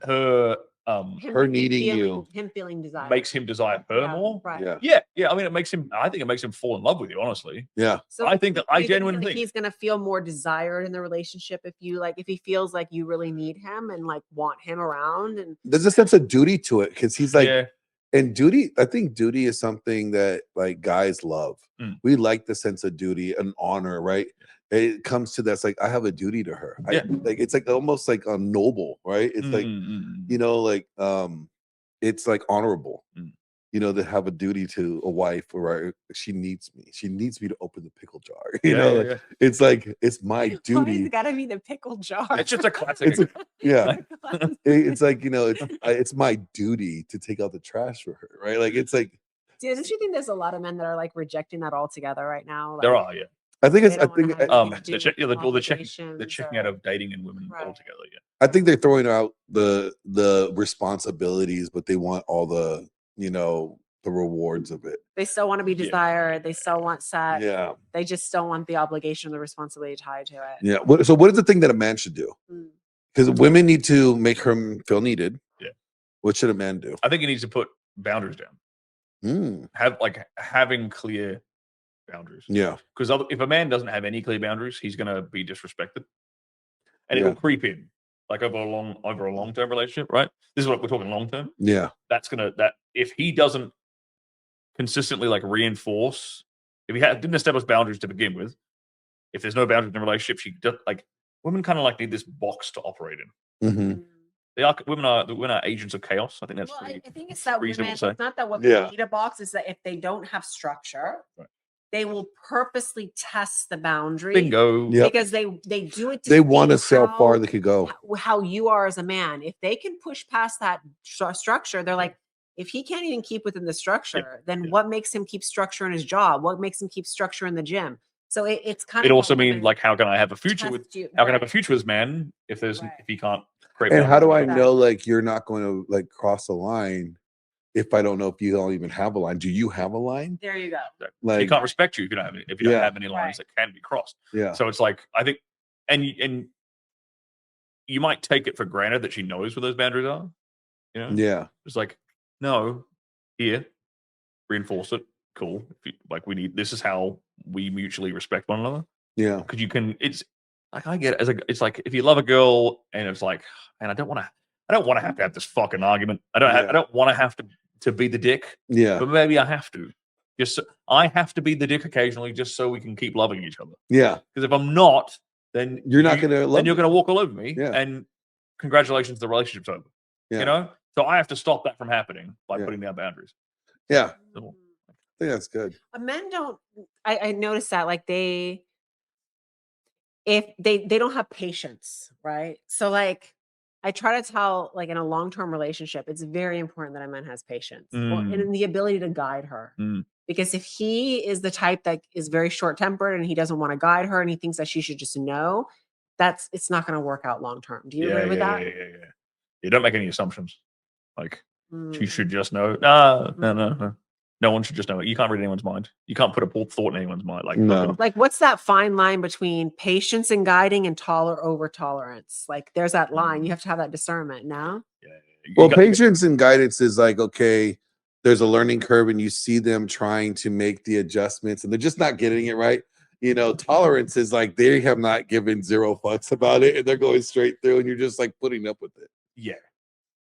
Her needing you, him feeling desire, makes him desire her more. Right. Yeah. I mean, I think it makes him fall in love with you. Honestly. Yeah. So I think that I genuinely think he's gonna feel more desired in the relationship if he feels like you really need him and like want him around. And there's a sense of duty to it, because he's like, And duty, I think duty is something that like guys love. Mm. We like the sense of duty and honor, right? It comes to that's like I have a duty to her. Yeah. Like it's like almost like a noble, right? It's like you know, like it's like honorable. Mm. You know, to have a duty to a wife, or right, she needs me. She needs me to open the pickle jar. You know, like, it's like it's my Why duty. it's gotta be the pickle jar? It's just a classic. Yeah, it's like you know, it's my duty to take out the trash for her, right? Like it's like. Don't you think there's a lot of men that are like rejecting that altogether right now? Like, There are, yeah. I think it's. they I don't wanna think. have anything to do with the obligations checking or- out of dating and women Right. altogether. Yeah. I think they're throwing out the responsibilities, but they want all the the rewards of it. They still want to be Yeah. desired. They still want sex. Yeah, They just don't want the obligation or the responsibility tied to it. yeah. So, what is the thing that a man should do? Mm. Because women need to make her feel needed. Yeah. What should a man do? I think he needs to put boundaries down. Mm, Having clear boundaries. yeah, Because if a man doesn't have any clear boundaries, he's going to be disrespected, and Yeah. it'll creep in like over a long term relationship. Right? This is what we're talking long term. yeah, That if he doesn't consistently like reinforce, if he didn't establish boundaries to begin with, if there's no boundaries in a relationship, she does like women kind of like need this box to operate in. hmm Women are agents of chaos. I think that's Well, pretty. I think it's that women, reasonable it's to say. not that women Yeah. need a box, it's that if they don't have structure, Right. they will purposely test the boundary. Bingo. Yep. Because they do it to They want to see see how far they could go. how you are as a man. If they can push past that structure, they're like, if he can't even keep within the structure, then what makes him keep structure in his job? What makes him keep structure in the gym? So it's kind of. It also means like, how can I have a future with? How can I have a Right. future with this man if there's Right. if he can't create? And how do I boundaries? know like you're not going to like cross a line if I don't know if you don't even have a line? Do you have a line? There you go. He Like can't respect you if you don't have any, don't have any lines that can be crossed. yeah, So it's like I think, and you might take it for granted that she knows where those boundaries are. You know, yeah, it's like no, here, reinforce it. Cool. We need. This is how we mutually respect one another. yeah, Because you can. It's like I get it. It's like if you love a girl and it's like, man, I don't want to have to have this fucking argument. I don't want to have to be the dick. yeah, But maybe I have to. I have to be the dick occasionally just so we can keep loving each other. yeah. Because if I'm not, then You're not going to love. then you're going to walk all over me. Yeah. And congratulations, the relationship's over. Yeah. You know? So I have to stop that from happening by Yeah. putting down boundaries. Yeah, So, I think that's good. Men don't. I noticed that like if they don't have patience, right? So like I try to tell like in a long-term relationship, it's very important that a man has patience and the ability to guide her. Because if he is the type that is very short-tempered and he doesn't want to guide her and he thinks that she should just know, it's not going to work out long-term. Do you agree with that? Yeah. You don't make any assumptions. Like she Mm. should just know. No. No one should just know it. You can't read anyone's mind. You can't put a thought in anyone's mind. Like No. Like what's that fine line between patience and guiding and over tolerance? Like there's that line. You have to have that discernment. No. Well, patience and guidance is like, okay, there's a learning curve and you see them trying to make the adjustments and they're just not getting it right. You know, tolerance is like they have not given zero fucks about it and they're going straight through and you're just like putting up with it. Yeah.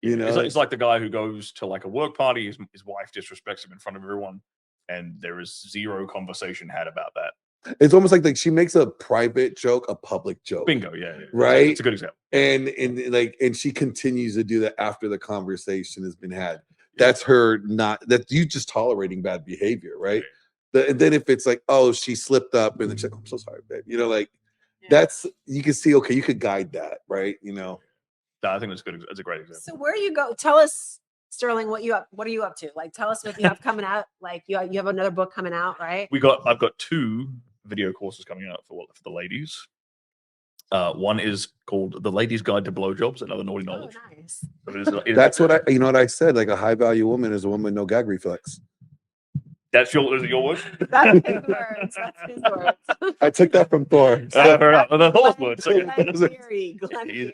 You know, It's like the guy who goes to like a work party, his wife disrespects him in front of everyone, and there is zero conversation had about that. it's almost like she makes a private joke, a public joke. Bingo, yeah. Right? It's a good example. And she continues to do that after the conversation has been had. That's her that you just tolerating bad behavior, right? And then if it's like, oh, she slipped up and then she's like, I'm so sorry, babe. You know, like that's you can see, okay, you could guide that, right? You know. I think that's good. That's a great example. So where you go? Tell us, Sterling, what are you up to? Like, tell us what you have coming out. Like, you have another book coming out, right? I've got 2 video courses coming out for the ladies. One is called "The Ladies' Guide to Blowjobs and Other Naughty Knowledge." Oh, nice. So That's what I said. Like a high value woman is a woman with no gag reflex. Is it your words? That's his words. That's his words. I took that from Thor. Fair enough. The Thor's words. Glenn Theory.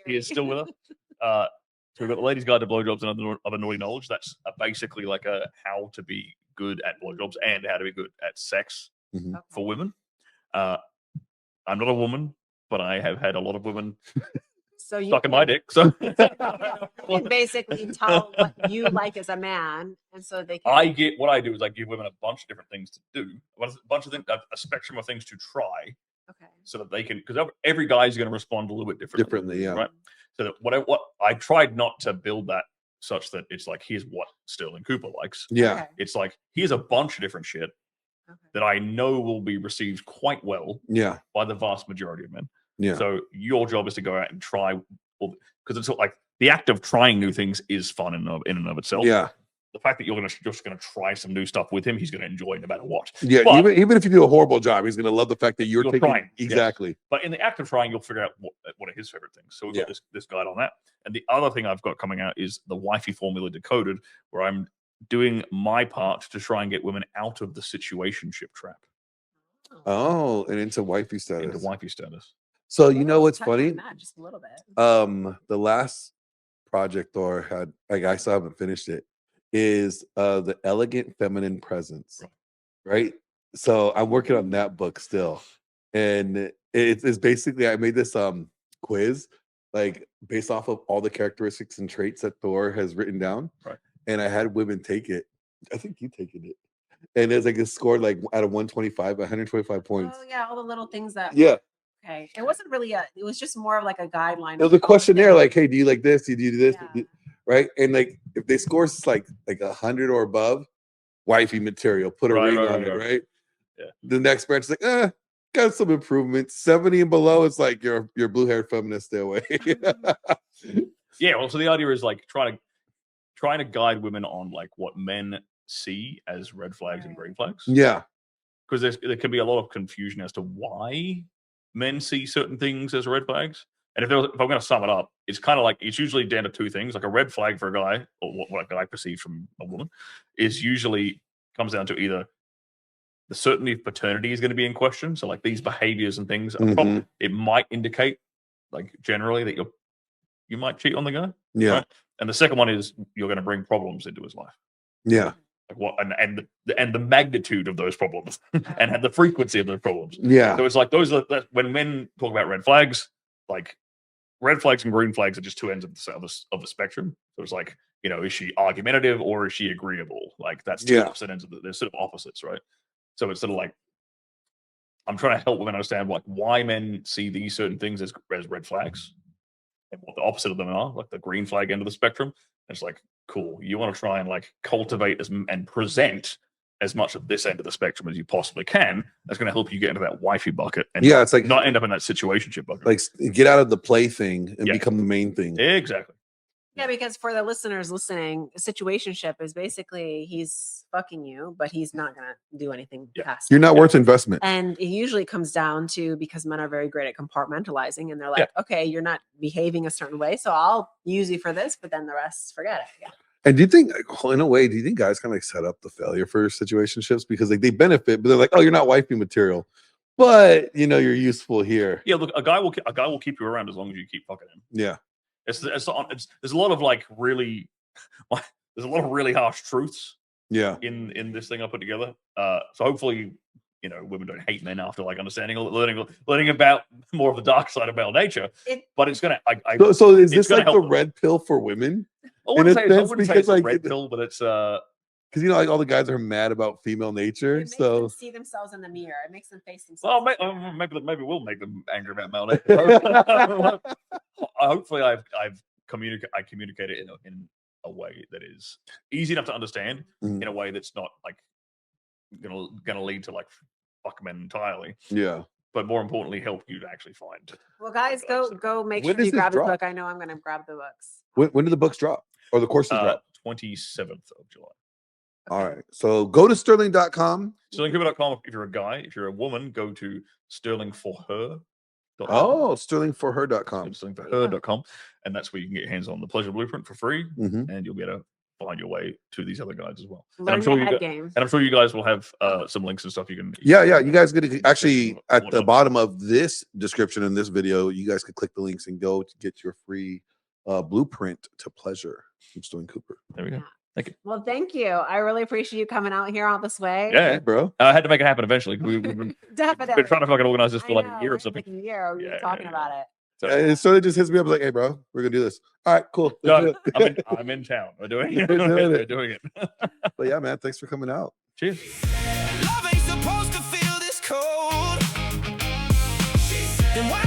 He is still with us. So we've got the Ladies' Guide to Blowjobs and Other Naughty Knowledge. That's basically like a how to be good at blowjobs and how to be good at sex for women. I'm not a woman, but I have had a lot of women So you sucking my dick. So you can basically tell what you like as a man, and so they can. what I do is I give women a bunch of different things to do, a bunch of things, a spectrum of things to try, Okay. so that they can, because every guy's going to respond a little bit differently. Yeah. Right. So that what I tried not to build that such that it's like, here's what Stirling Cooper likes. Yeah. Okay. It's like, here's a bunch of different shit Okay. that I know will be received quite well Yeah. by the vast majority of men. Yeah. So your job is to go out and try, because it's like the act of trying new things is fun in and of itself. Yeah. The fact that you're just gonna try some new stuff with him, he's gonna enjoy no matter what. Yeah. But Even if you do a horrible job, he's gonna love the fact that you're taking trying. exactly. Yes. But in the act of trying, you'll figure out what are his favorite things. So we've got this guide on that. And the other thing I've got coming out is the wifey formula decoded, where I'm doing my part to try and get women out of the situationship trap. Oh, and into wifey status. Into wifey status. So you know what's Touch on funny? that just a little bit. The last project Thor had, like, I still haven't finished it, is the elegant feminine presence. Right. So I'm working on that book still. And it's basically, I made this quiz, like based off of all the characteristics and traits that Thor has written down. Right. And I had women take it. I think you taken it. And it's like it scored like out of 125, 125 points. Oh yeah, all the little things that. Yeah. Okay. It wasn't really it was just more of like a guideline. It was a questionnaire, like, hey, do you like this? Do you do this? Yeah. Right. And like if they score like 100 or above, wifey material, put a ring on it, right? Yeah. The next branch is like, got some improvements. 70 and below, it's like you're blue-haired feminist, stay away. Yeah, well, so the idea is like trying to guide women on like what men see as red flags and green flags. Yeah. Because there can be a lot of confusion as to why men see certain things as red flags. And if I'm going to sum it up, it's kind of like, it's usually down to two things. Like a red flag for a guy, or what a guy perceives from a woman, is usually comes down to either the certainty of paternity is going to be in question. So like these behaviors and things, it might indicate, like generally, that you might cheat on the guy. Yeah. Right? And the second one is you're going to bring problems into his life. Yeah. Like what, and the magnitude of those problems and the frequency of those problems. Yeah. So it's like when men talk about red flags, like red flags and green flags are just two ends of the spectrum. So it's like, is she argumentative or is she agreeable? Like that's two opposite ends they're sort of opposites, right? So it's sort of like, I'm trying to help women understand like why men see these certain things as red flags and what the opposite of them are, like the green flag end of the spectrum. And it's like, cool. You want to try and like cultivate and present as much of this end of the spectrum as you possibly can. That's going to help you get into that wifey bucket and it's like not end up in that situationship bucket. Like get out of the play thing and become the main thing. Exactly. Yeah, because for the listeners listening, a situationship is basically he's fucking you, but he's not going to do anything past You're not worth investment. And it usually comes down to, because men are very great at compartmentalizing, and they're like, okay, you're not behaving a certain way, so I'll use you for this, but then the rest, forget it. Yeah. And do you think, in a way, guys kind of like set up the failure for situationships because like they benefit, but they're like, oh, you're not wifey material, but you're useful here. Yeah, look, a guy will keep you around as long as you keep fucking him. Yeah. There's a lot of like really, there's a lot of really harsh truths. Yeah. In this thing I put together. So hopefully, women don't hate men after like understanding or learning about more of the dark side of male nature. But it's gonna. So is this like the red pill for women? I wouldn't say it's a red pill, but it's because like all the guys are mad about female nature, it makes so them see themselves in the mirror. It makes them face themselves. Well, maybe we'll make them angry about male nature. Hopefully, I communicate it in a way that is easy enough to understand, in a way that's not like gonna lead to like fuck men entirely. Yeah. But more importantly, help you to actually find. Well, guys, go make When sure you does this grab this drop? book. I know I'm going to grab the books. When do the books drop or the courses drop? 27th of July. All right. So go to sterling.com. StirlingCooper.com if you're a guy. If you're a woman, go to StirlingForHer.com. Oh, sterlingforher.com. StirlingForHer.com. And that's where you can get your hands on the Pleasure Blueprint for free. Mhm. And you'll be able to find your way to these other guides as well. Learn I'm sure your you head gu- game. And I'm sure you guys will have some links and stuff you can. Yeah. You guys could actually at the Whatnot. bottom of this description in this video, you guys could click the links and go to get your free blueprint to pleasure from Stirling Cooper. There we go. Thank you. Well, thank you. I really appreciate you coming out here all this way. Yeah, Hey, bro. I had to make it happen eventually. We've been Definitely. trying to fucking organize this for like I a year or know, something. like a year. We were talking about it. So, And so it just hits me up like, hey, bro, we're gonna do this. All right, cool. Let's done. do it. I'm in town. We're doing it. We're doing We're it. doing it. But yeah, man, thanks for coming out. Cheers. Love ain't supposed to feel this cold. Then why